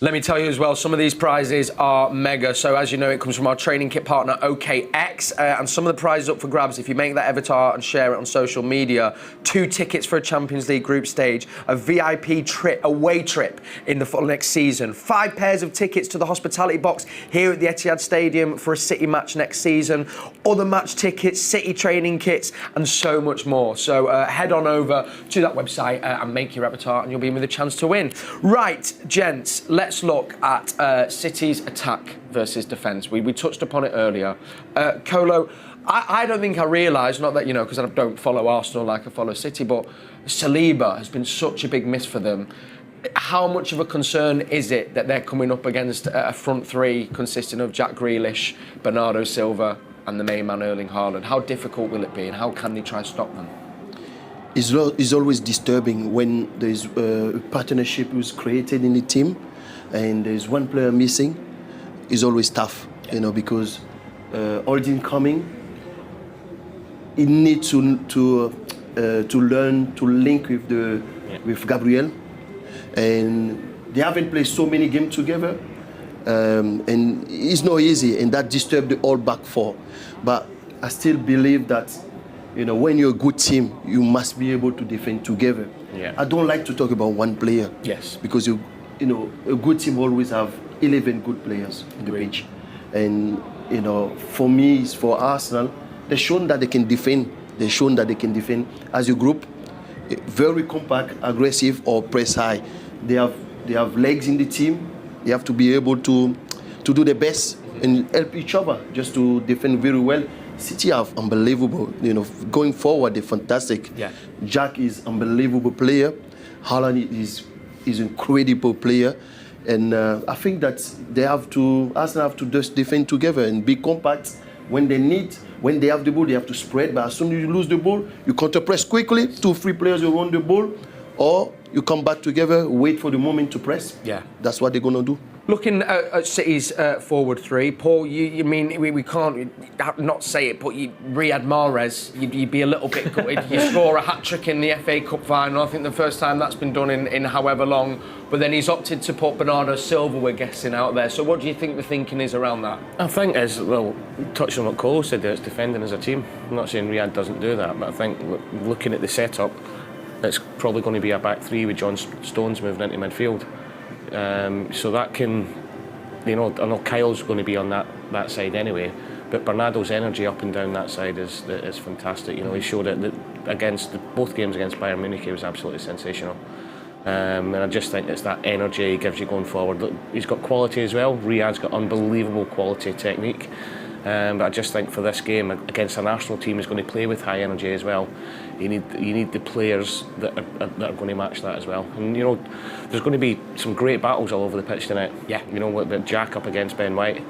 Let me tell you as well, some of these prizes are mega. So as you know, it comes from our training kit partner, OKX. And some of the prizes up for grabs, if you make that avatar and share it on social media, 2 tickets for a Champions League group stage, a VIP away trip in the next season, 5 pairs of tickets to the hospitality box here at the Etihad Stadium for a City match next season, other match tickets, City training kits, and so much more. So head on over to that website and make your avatar, and you'll be in with a chance to win. Right, gents, let's look at City's attack versus defence. We touched upon it earlier. Kolo, I don't think I realised, not that, you know, because I don't follow Arsenal like I follow City, but Saliba has been such a big miss for them. How much of a concern is it that they're coming up against a front three consisting of Jack Grealish, Bernardo Silva and the main man Erling Haaland? How difficult will it be, and how can they try to stop them? It's always disturbing when there's a partnership was created in the team and there's one player missing. It's always tough, you know, because Aldin coming, he needs to learn to link with Gabriel, and they haven't played so many games together, and it's not easy, and that disturbed the all back four. But I still believe that, you know, when you're a good team, you must be able to defend together. Yeah. I don't like to talk about one player. Yes. Because you know, a good team always have 11 good players in the pitch, and you know, for me, it's for Arsenal. They've shown that they can defend. They've shown that they can defend as a group, very compact, aggressive, or press high. They have legs in the team. They have to be able to do their best and help each other just to defend very well. City are unbelievable. You know, going forward, they're fantastic. Yeah. Jack is unbelievable player. Haaland is incredible player. And I think that Arsenal have to just defend together and be compact. When they have the ball, they have to spread. But as soon as you lose the ball, you counter press quickly. 2-3 players will run the ball, or you come back together, wait for the moment to press. Yeah, that's what they're gonna do. Looking at City's forward three, Paul, you mean we can't not say it, but Riyad Mahrez, you'd be a little bit gutted. You score a hat-trick in the FA Cup final. I think the first time that's been done in however long. But then he's opted to put Bernardo Silva, we're guessing, out there. So what do you think the thinking is around that? I think is, well, touching on what Kolo said there, it's defending as a team. I'm not saying Riyad doesn't do that, but I think looking at the setup, it's probably going to be a back three with John Stones moving into midfield. So that can, I know Kyle's going to be on that side anyway, but Bernardo's energy up and down that side is fantastic. He showed it against both games against Bayern Munich. He was absolutely sensational. And I just think it's that energy he gives you going forward. Look, he's got quality as well. Riyad's got unbelievable quality technique. But I just think for this game against an Arsenal team is going to play with high energy as well. You need the players that are going to match that as well. And there's going to be some great battles all over the pitch tonight. Yeah. With Jack up against Ben White,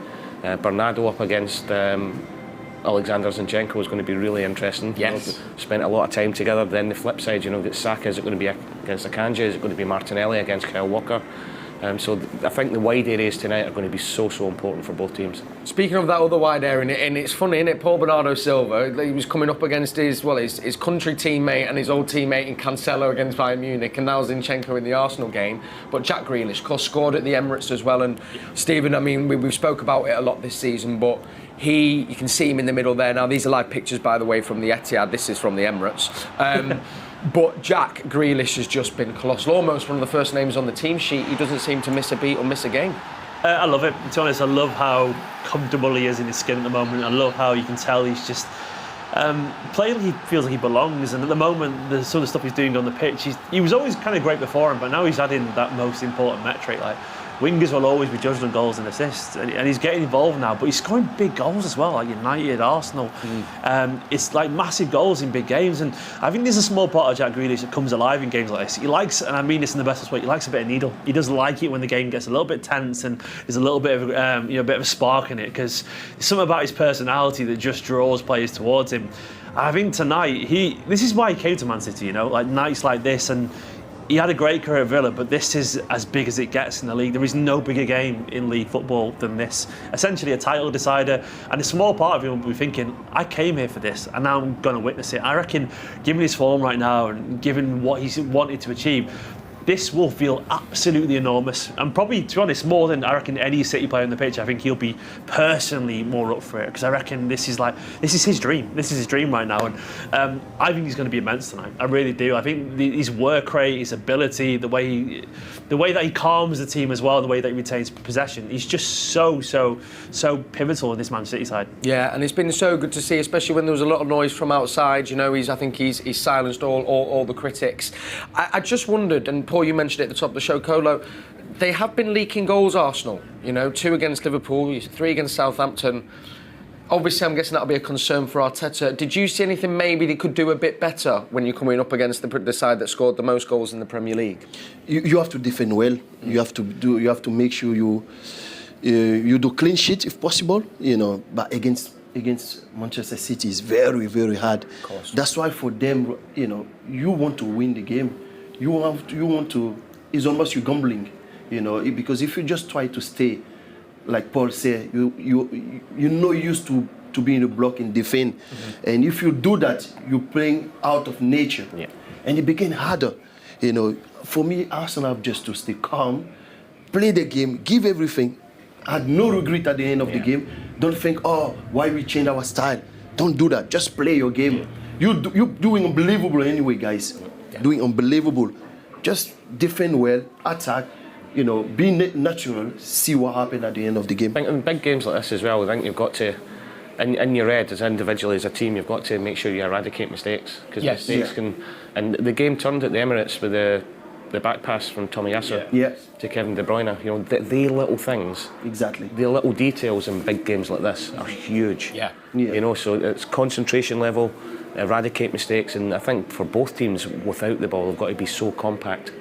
Bernardo up against Alexander Zinchenko is going to be really interesting. Yes. Spent a lot of time together. Then the flip side, got Saka. Is it going to be against Akanji? Is it going to be Martinelli against Kyle Walker? So I think the wide areas tonight are going to be so important for both teams. Speaking of that other wide area, and it's funny, isn't it? Paul Bernardo Silva, he was coming up against his country teammate and his old teammate in Cancelo against Bayern Munich, and now Zinchenko in the Arsenal game. But Jack Grealish, of course, scored at the Emirates as well. And Steven, I mean, we've spoke about it a lot this season, but you can see him in the middle there. Now, these are live pictures, by the way, from the Etihad. This is from the Emirates. But Jack Grealish has just been colossal, almost one of the first names on the team sheet. He doesn't seem to miss a beat or miss a game. I love it. To be honest, I love how comfortable he is in his skin at the moment. I love how you can tell he's just playing. He feels like he belongs, and at the moment, the sort of stuff he's doing on the pitch, he was always kind of great before him, but now he's adding that most important metric. Like, wingers will always be judged on goals and assists, and he's getting involved now, but he's scoring big goals as well, like United, Arsenal. It's like massive goals in big games, and I think there's a small part of Jack Grealish that comes alive in games like this. He likes, and I mean this in the best way, he likes a bit of needle. He does like it when the game gets a little bit tense and there's a little bit of a bit of a spark in it, because there's something about his personality that just draws players towards him. I think tonight, this is why he came to Man City, like nights like this, and he had a great career at Villa, but this is as big as it gets in the league. There is no bigger game in league football than this. Essentially a title decider, and a small part of him will be thinking, I came here for this, and now I'm going to witness it. I reckon, given his form right now, and given what he's wanted to achieve, this will feel absolutely enormous, and probably, to be honest, more than I reckon any City player on the pitch. I think he'll be personally more up for it, because I reckon this is his dream. This is his dream right now, and I think he's going to be immense tonight. I really do. I think his work rate, his ability, the way that he calms the team as well, the way that he retains possession, he's just so pivotal in this Man City side. Yeah, and it's been so good to see, especially when there was a lot of noise from outside. I think he's silenced all the critics. I just wondered, and Paul, you mentioned it at the top of the show, Kolo, they have been leaking goals, Arsenal. 2 against Liverpool, 3 against Southampton. Obviously, I'm guessing that'll be a concern for Arteta. Did you see anything maybe they could do a bit better when you're coming up against the side that scored the most goals in the Premier League? You have to defend well. You have to make sure you do clean sheet if possible. But against Manchester City is very, very hard. Of course. That's why for them, you want to win the game. You want to. It's almost you gambling, because if you just try to stay, like Paul said, you're not used to being a block and defend, and if you do that, you're playing out of nature, and it became harder. For me, Arsenal have just to stay calm, play the game, give everything, had no regret at the end of the game. Don't think, why we change our style. Don't do that. Just play your game. You're doing unbelievable anyway, guys. Doing unbelievable. Just defend well, attack, be natural, see what happens at the end of the game. I think in big games like this as well, I think you've got to, in your head as individually as a team, you've got to make sure you eradicate mistakes, because mistakes can. And the game turned at the Emirates with the back pass from Tomiyasu to Kevin De Bruyne. The little things, exactly. The little details in big games like this are huge. So it's concentration level. Eradicate mistakes, and I think for both teams without the ball they've got to be so compact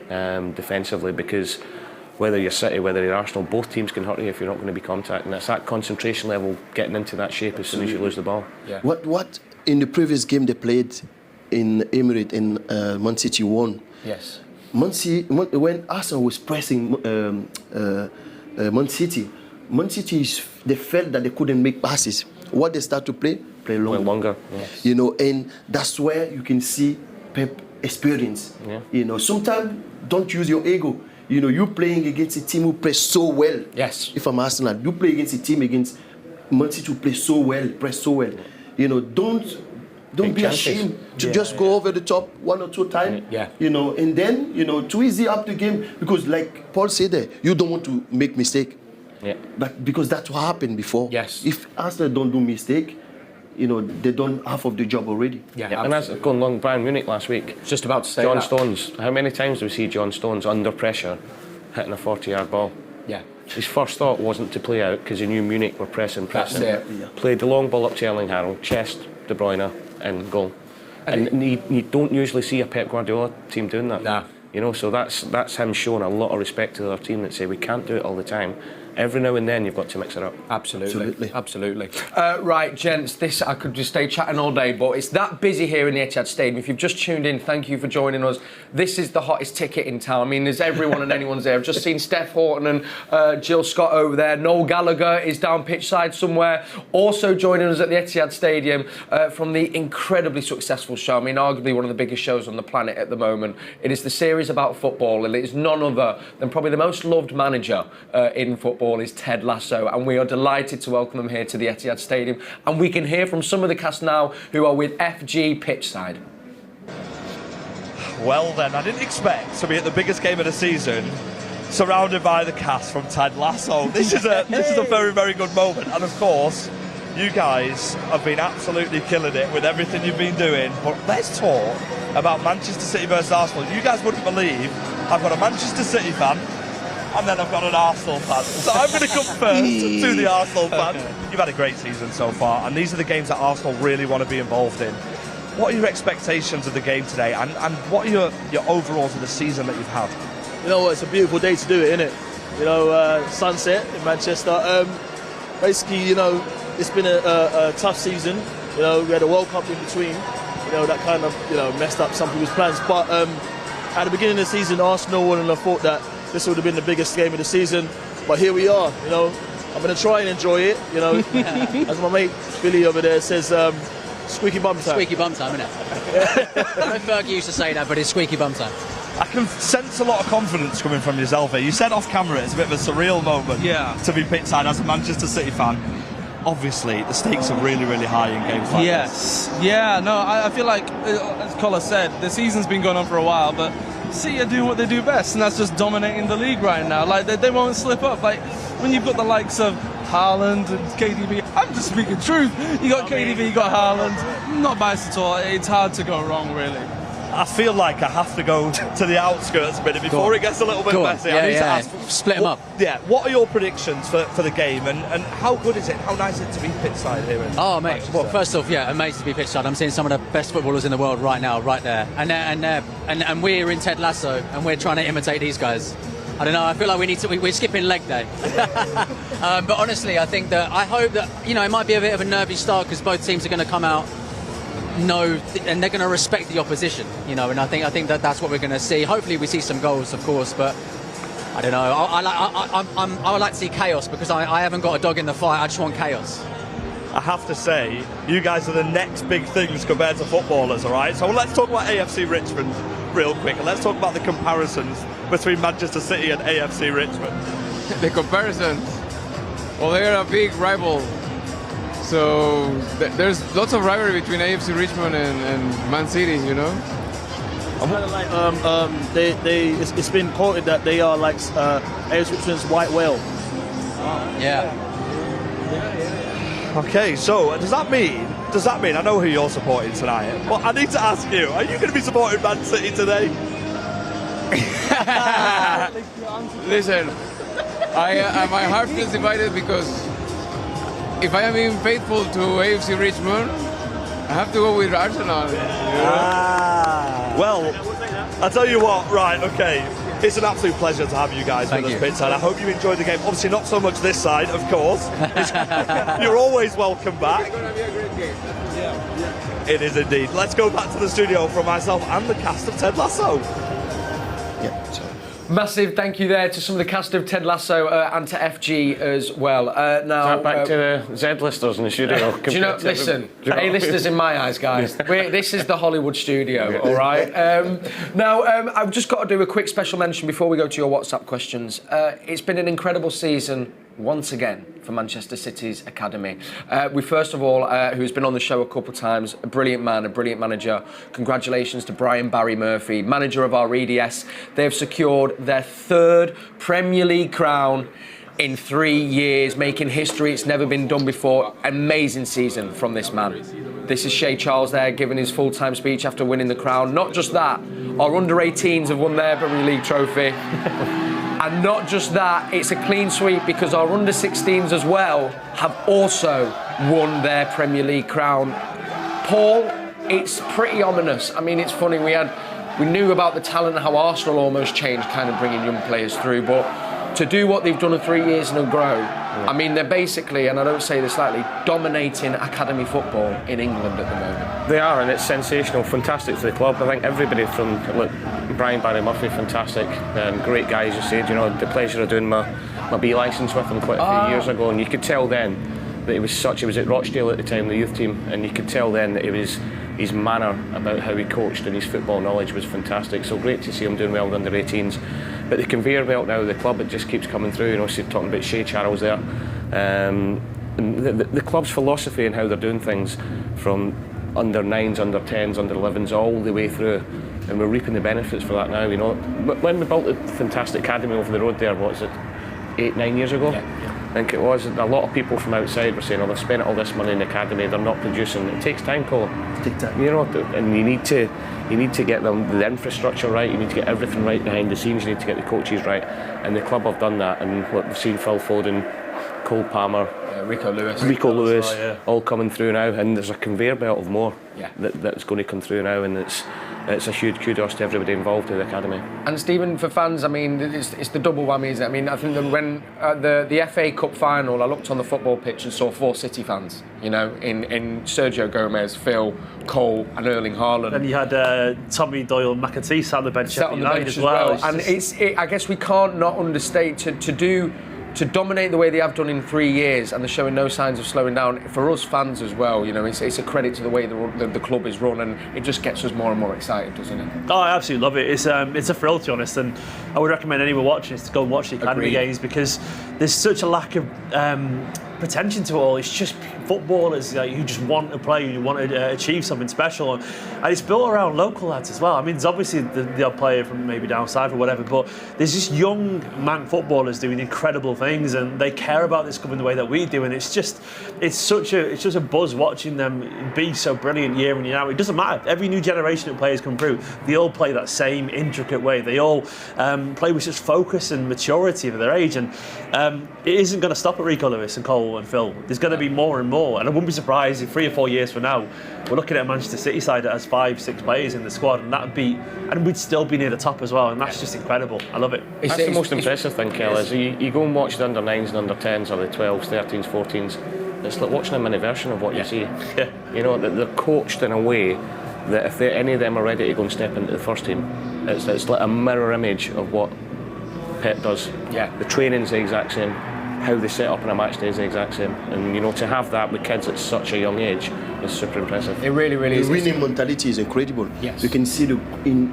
defensively, because whether you're City, whether you're Arsenal, both teams can hurt you if you're not going to be contacting. It's that concentration level, getting into that shape as soon as you lose the ball. Yeah. What in the previous game they played in Emirates in Man City won. Yes. When Arsenal was pressing Man City, they felt that they couldn't make passes. What they start to play longer. Yes. You know, and that's where you can see Pep experience. Yeah. You know, sometimes don't use your ego. You know, you're playing against a team who plays so well. Yes. If I'm Arsenal, you play against a team against Man City who play so well, press so well. You know, don't be ashamed to just go over the top 1 or 2 times. Yeah. You know, and then, you know, too easy up the game, because like Paul said there, you don't want to make mistake. Yeah. But because that's what happened before. Yes. If Arsenal don't do mistake, you know, they done half of the job already. Yeah, and that's going along Bayern Munich last week. Just about to say John that. Stones. How many times do we see John Stones under pressure hitting a 40-yard ball? Yeah. His first thought wasn't to play out because he knew Munich were pressing. That's it. Yeah. Played the long ball up to Erling Haaland, chest, De Bruyne, and goal. And you don't usually see a Pep Guardiola team doing that. Nah. You know, so that's him showing a lot of respect to their team that say we can't do it all the time. Every now and then you've got to mix it up. Absolutely. Right, gents, this I could just stay chatting all day, but it's that busy here in the Etihad Stadium. If you've just tuned in, thank you for joining us. This is the hottest ticket in town. I mean, there's everyone and anyone's there. I've just seen Steph Horton and Jill Scott over there. Noel Gallagher is down pitch side somewhere. Also joining us at the Etihad Stadium from the incredibly successful show. I mean, arguably one of the biggest shows on the planet at the moment. It is the series about football, and it is none other than probably the most loved manager in football is Ted Lasso, and we are delighted to welcome them here to the Etihad Stadium, and we can hear from some of the cast now who are with FG pitchside. Well then, I didn't expect to be at the biggest game of the season surrounded by the cast from Ted Lasso. This is a very, very good moment, and of course you guys have been absolutely killing it with everything you've been doing. But let's talk about Manchester City versus Arsenal. You guys wouldn't believe I've got a Manchester City fan and then I've got an Arsenal fan. So I'm going to come first to the Arsenal fans. You've had a great season so far, and these are the games that Arsenal really want to be involved in. What are your expectations of the game today, and what are your overalls of the season that you've had? You know, it's a beautiful day to do it, isn't it? You know, sunset in Manchester. Basically, you know, it's been a tough season. You know, we had a World Cup in between. You know, that kind of, you know, messed up some people's plans. But at the beginning of the season, Arsenal wouldn't have thought that this would have been the biggest game of the season, but here we are. You know, I'm going to try and enjoy it. You know, as my mate Billy over there says, squeaky bum time. Squeaky bum time, isn't it? I know Fergie used to say that, but it's squeaky bum time. I can sense a lot of confidence coming from yourself here. You said off camera it's a bit of a surreal moment to be pitchside as a Manchester City fan. Obviously, the stakes are really, really high in games like this. Yeah, no, I feel like, as Kolo said, the season's been going on for a while, but City are doing what they do best, and that's just dominating the league right now. Like, they won't slip up. Like, when you've got the likes of Haaland and KDB, I'm just speaking truth. You got KDB, you got Haaland. Not biased at all. It's hard to go wrong, really. I feel like I have to go to the outskirts a minute before it gets a little bit messy. I need to ask, split them up. Yeah, what are your predictions for the game, and how good is it? How nice is it to be pitchside here? Oh, mate. Well, first off, yeah, amazing to be pitchside. I'm seeing some of the best footballers in the world right now, right there. And we're in Ted Lasso, and we're trying to imitate these guys. I don't know, I feel like we're skipping leg day. But honestly, I hope that, you know, it might be a bit of a nervy start because both teams are going to come out and they're going to respect the opposition, you know, and I think that's what we're going to see. Hopefully we see some goals, of course, but I don't know. I would like to see chaos because I haven't got a dog in the fight. I just want chaos. I have to say, you guys are the next big things compared to footballers, all right? So let's talk about AFC Richmond real quick, and let's talk about the comparisons between Manchester City and AFC Richmond. The comparisons? Well, they're a big rival. So there's lots of rivalry between AFC Richmond and Man City, you know. Kind of like it's been quoted that they are like AFC Richmond's white whale. Yeah. Okay, so does that mean I know who you're supporting tonight, but I need to ask you, are you going to be supporting Man City today? Listen, my heart feels divided because if I am being faithful to AFC Richmond, I have to go with Arsenal. Well, I'll tell you what, right, okay. It's an absolute pleasure to have you guys with us, Pittside. I hope you enjoyed the game. Obviously, not so much this side, of course. You're always welcome back. It's going to be a great game. Yeah. It is indeed. Let's go back to the studio for myself and the cast of Ted Lasso. Massive thank you there to some of the cast of Ted Lasso and to FG as well. Now back to the Z-listers in the studio. Do you know? Listen, A-listers in my eyes, guys. This is the Hollywood studio, all right. Now I've just got to do a quick special mention before we go to your WhatsApp questions. It's been an incredible season once again for Manchester City's academy. We first of all, who's been on the show a couple of times, a brilliant man, a brilliant manager. Congratulations to Brian Barry Murphy, manager of our EDS. They've secured their 3rd Premier League crown in 3 years, making history. It's never been done before. Amazing season from this man. This is Shay Charles there giving his full-time speech after winning the crown. Not just that, our under-18s have won their Premier League trophy. And not just that, it's a clean sweep because our under-16s as well have also won their Premier League crown. Paul, it's pretty ominous. I mean, it's funny, we knew about the talent and how Arsenal almost changed kind of bringing young players through, but to do what they've done in 3 years and grow, I mean, they're basically, and I don't say this lightly, dominating academy football in England at the moment. They are, and it's sensational, fantastic for the club. I think everybody from Brian Barry Murphy, fantastic, great guy, as you said. You know, the pleasure of doing my B licence with him quite a few years ago, and you could tell then that he was at Rochdale at the time, the youth team, and you could tell then that his manner about how he coached and his football knowledge was fantastic. So great to see him doing well with under-18s. But the conveyor belt now, the club, it just keeps coming through. You know, so you're talking about Shay Charles there. And the club's philosophy and how they're doing things from under-9s, under-10s, under-11s, all the way through. And we're reaping the benefits for that now, you know. But when we built the fantastic academy over the road there, what is it, 8-9 years ago? Yeah. I think it was. A lot of people from outside were saying, oh, they've spent all this money in the academy, they're not producing. It takes time, Cole. It takes time. You know, and you need to get the infrastructure right, you need to get everything right behind the scenes, you need to get the coaches right. And the club have done that. And what we've seen, Phil Foden, Cole Palmer, Rico Lewis, all coming through now, and there's a conveyor belt of more that's going to come through now, and it's a huge kudos to everybody involved in the academy. And Stephen, for fans, I mean, it's the double whammy, isn't it? I mean, I think that when the FA Cup final, I looked on the football pitch and saw 4 City fans, you know, in Sergio Gomez, Phil, Cole and Erling Haaland. And you had Tommy Doyle and McAtee sat on the bench at United as well. And I guess we can't not understate to dominate the way they have done in 3 years, and they're showing no signs of slowing down. For us fans as well, you know, it's a credit to the way the club is run, and it just gets us more and more excited, doesn't it? Oh, I absolutely love it. It's a thrill, to be honest, and I would recommend anyone watching this to go and watch the academy games, because there's such a lack of pretension to it all. It's just footballers who just want to play, who want to achieve something special, and it's built around local lads as well. I mean, there's obviously the odd player from maybe down south or whatever, but there's just young man footballers doing incredible things, and they care about this club in the way that we do, and it's just a buzz watching them be so brilliant year in year out. It doesn't matter. Every new generation of players come through, they all play that same intricate way. They all play with such focus and maturity for their age, and it isn't going to stop at Rico Lewis and Cole and Phil. There's going to be more and more, and I wouldn't be surprised if 3 or 4 years from now we're looking at a Manchester City side that has 5-6 players in the squad, and we'd still be near the top as well, and that's just incredible. I love it. That's the most impressive thing, Kel, is you go and watch the under-9s and under-10s or the 12s, 13s, 14s. It's like watching a mini version of what you see. Yeah. You know, they're coached in a way that if any of them are ready to go and step into the first team, it's like a mirror image of what Pep does. Yeah. The training's the exact same, how they set up in a match day is the exact same, and you know, to have that with kids at such a young age is super impressive. It really, really is. The winning mentality is incredible. Yes. You can see in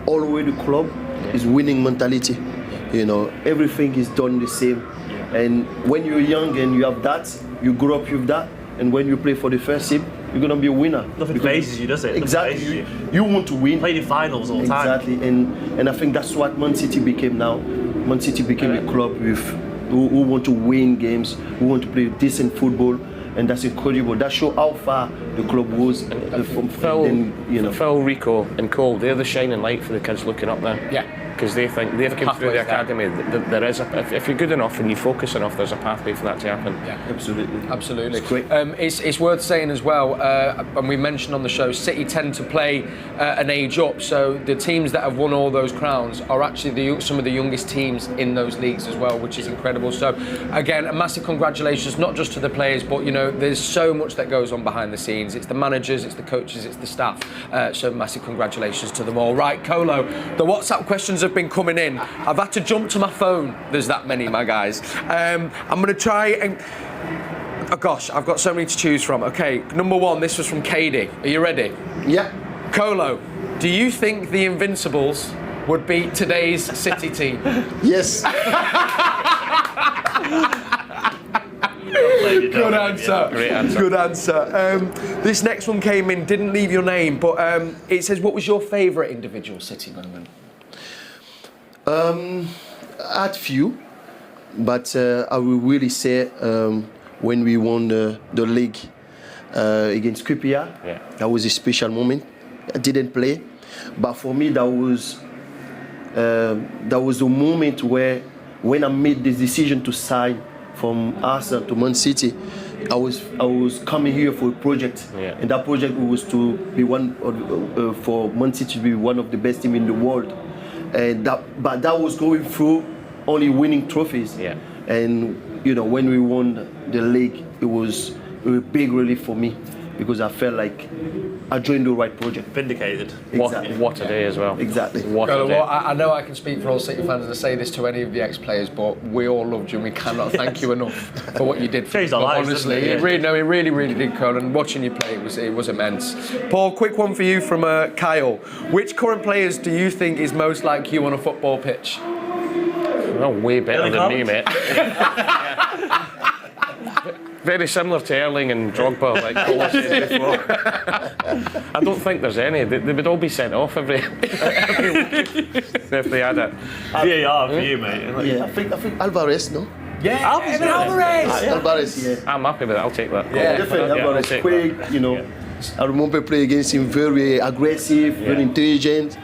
all the way the club is winning mentality. You know, everything is done the same. And when you're young and you have that, you grow up with that, and when you play for the first team, you're gonna be a winner. Nothing phases you, does it? Exactly. You want to win. Played in finals all the time. Exactly, and I think that's what Man City became now. Man City became a club with who want to win games, who want to play decent football, and that's incredible. That shows how far the club was from Phil, Rico and Cole. They're the shining light for the kids looking up now. Yeah. because they think they've come through the academy. There is if you're good enough and you focus enough, there's a pathway for that to happen. Yeah, absolutely. It's worth saying as well, and we mentioned on the show, City tend to play an age up. So the teams that have won all those crowns are actually some of the youngest teams in those leagues as well, which is incredible. So again, a massive congratulations, not just to the players, but there's so much that goes on behind the scenes. It's the managers, it's the coaches, it's the staff. So massive congratulations to them all. Right, Kolo, the WhatsApp questions have been coming in. I've had to jump to my phone. There's that many, my guys. I'm going to try and... Oh gosh, I've got so many to choose from. Okay, number one, this was from Katie. Are you ready? Yeah. Kolo, do you think the Invincibles would beat today's City team? Yes. Good answer. Great answer. Good answer. This next one came in, didn't leave your name, but it says, what was your favourite individual City moment? I had few, but I will really say when we won the league against Skripia, that was a special moment. I didn't play, but for me that was a moment where when I made the decision to sign from Arsenal to Man City, I was coming here for a project, and that project was to be for Man City to be one of the best teams in the world, but that was going through only winning trophies. Yeah. And when we won the league, it was a big relief for me because I felt like I joined the right project. Vindicated. Exactly. What a day as well. Exactly. What a day. Well, I know I can speak for all City fans and say this to any of the ex-players, but we all loved you and we cannot thank you enough for what you did. Changed our lives, honestly, doesn't it? it really did, Kolo. And watching you play, it was immense. Paul, quick one for you from Kyle. Which current players do you think is most like you on a football pitch? Well, way better than me, mate. Very similar to Erling and Drogba, like Kolo said before. I don't think there's any. They would all be sent off every week if they had it. VAR for you, mate. Yeah, I think Alvarez, no? Yeah, Alvarez. Alvarez, yeah. I'm happy with it. I'll take that. Yeah, definitely. Alvarez, quick. I remember playing against him, very aggressive, very intelligent.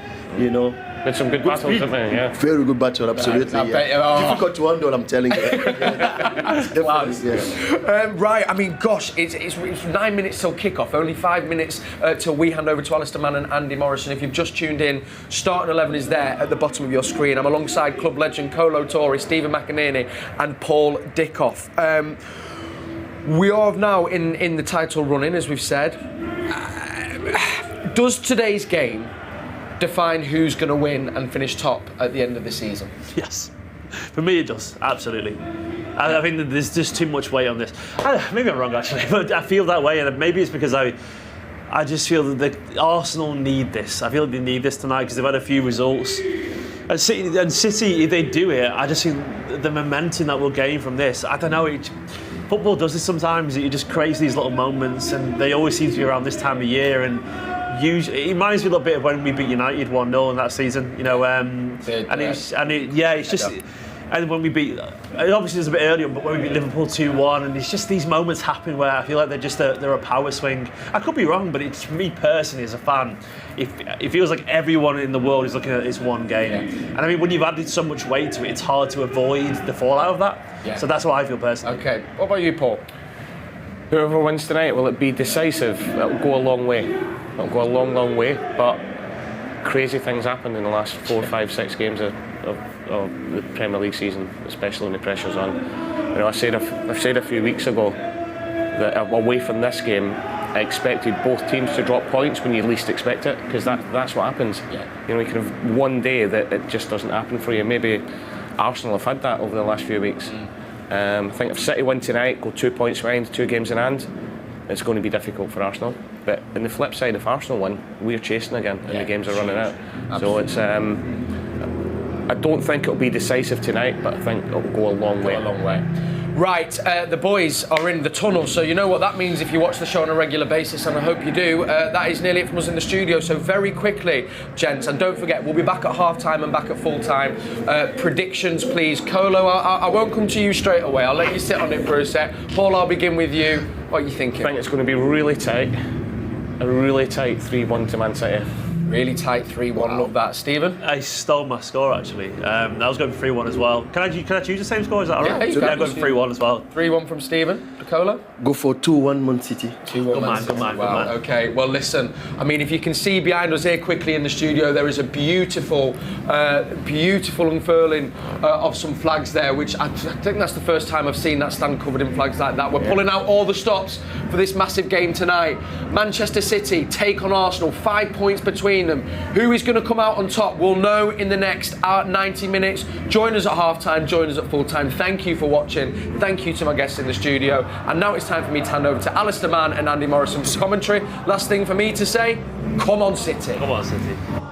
With some good battles, didn't they? Yeah. Very good battle, absolutely. Difficult to handle, I'm telling you. Right, I mean, gosh, it's 9 minutes till kickoff, only 5 minutes till we hand over to Alistair Mann and Andy Morrison. If you've just tuned in, starting 11 is there at the bottom of your screen. I'm alongside club legend Kolo Toure, Steven McInerney and Paul Dickov. We are now in the title running, as we've said. Does today's game define who's going to win and finish top at the end of the season? Yes. For me, it does, absolutely. I think there's just too much weight on this. Maybe I'm wrong, actually, but I feel that way, and maybe it's because I just feel that Arsenal need this. I feel they need this tonight because they've had a few results. And City, if they do it, I just think the momentum that we'll gain from this, I don't know, football does this sometimes. It just creates these little moments, and they always seem to be around this time of year, and usually, it reminds me a little bit of when we beat United 1-0 in that season, it's just, and when we beat, obviously it's a bit earlier, but when we beat Liverpool 2-1, and it's just these moments happen where I feel like they're a power swing. I could be wrong, but it's me personally as a fan, it feels like everyone in the world is looking at this one game, and I mean when you've added so much weight to it, it's hard to avoid the fallout of that. So that's what I feel personally. Okay, what about you, Paul? Whoever wins tonight, will it be decisive? It'll go a long way. It'll go a long, long way, but crazy things happened in the last 4, 5, 6 games of the Premier League season, especially when the pressure's on. I said a few weeks ago that away from this game, I expected both teams to drop points when you least expect it, because that's what happens. You can have one day that it just doesn't happen for you. Maybe Arsenal have had that over the last few weeks. I think if City win tonight, go 2 points behind, 2 games in hand, it's going to be difficult for Arsenal. But on the flip side, if Arsenal win, we're chasing again, and the games are running out. Absolutely. So it's. I don't think it'll be decisive tonight, but I think it'll go a long way. Right, the boys are in the tunnel, so you know what that means if you watch the show on a regular basis, and I hope you do. That is nearly it from us in the studio, so very quickly, gents, and don't forget, we'll be back at half-time and back at full-time. Predictions, please. Kolo, I won't come to you straight away. I'll let you sit on it for a sec. Paul, I'll begin with you. What are you thinking? I think it's going to be really tight. A really tight 3-1 to Man City. Really tight 3-1. Love that. Steven? I stole my score actually. I was going 3-1 as well. Can I choose the same score? Is that all right? Yeah, I'm going 3-1 as well. 3-1 from Steven. Kolo? Go for 2-1 Man City. 2-1 Man City. Wow. Okay. Well, listen. I mean, if you can see behind us here quickly in the studio, there is a beautiful unfurling of some flags there, which I think that's the first time I've seen that stand covered in flags like that. We're pulling out all the stops for this massive game tonight. Manchester City take on Arsenal, 5 points between them. Who is going to come out on top? We'll know in the next 90 minutes. Join us at half-time, join us at full-time. Thank you for watching. Thank you to my guests in the studio. And now it's time for me to hand over to Alistair Mann and Andy Morrison for commentary. Last thing for me to say, come on City. Come on City.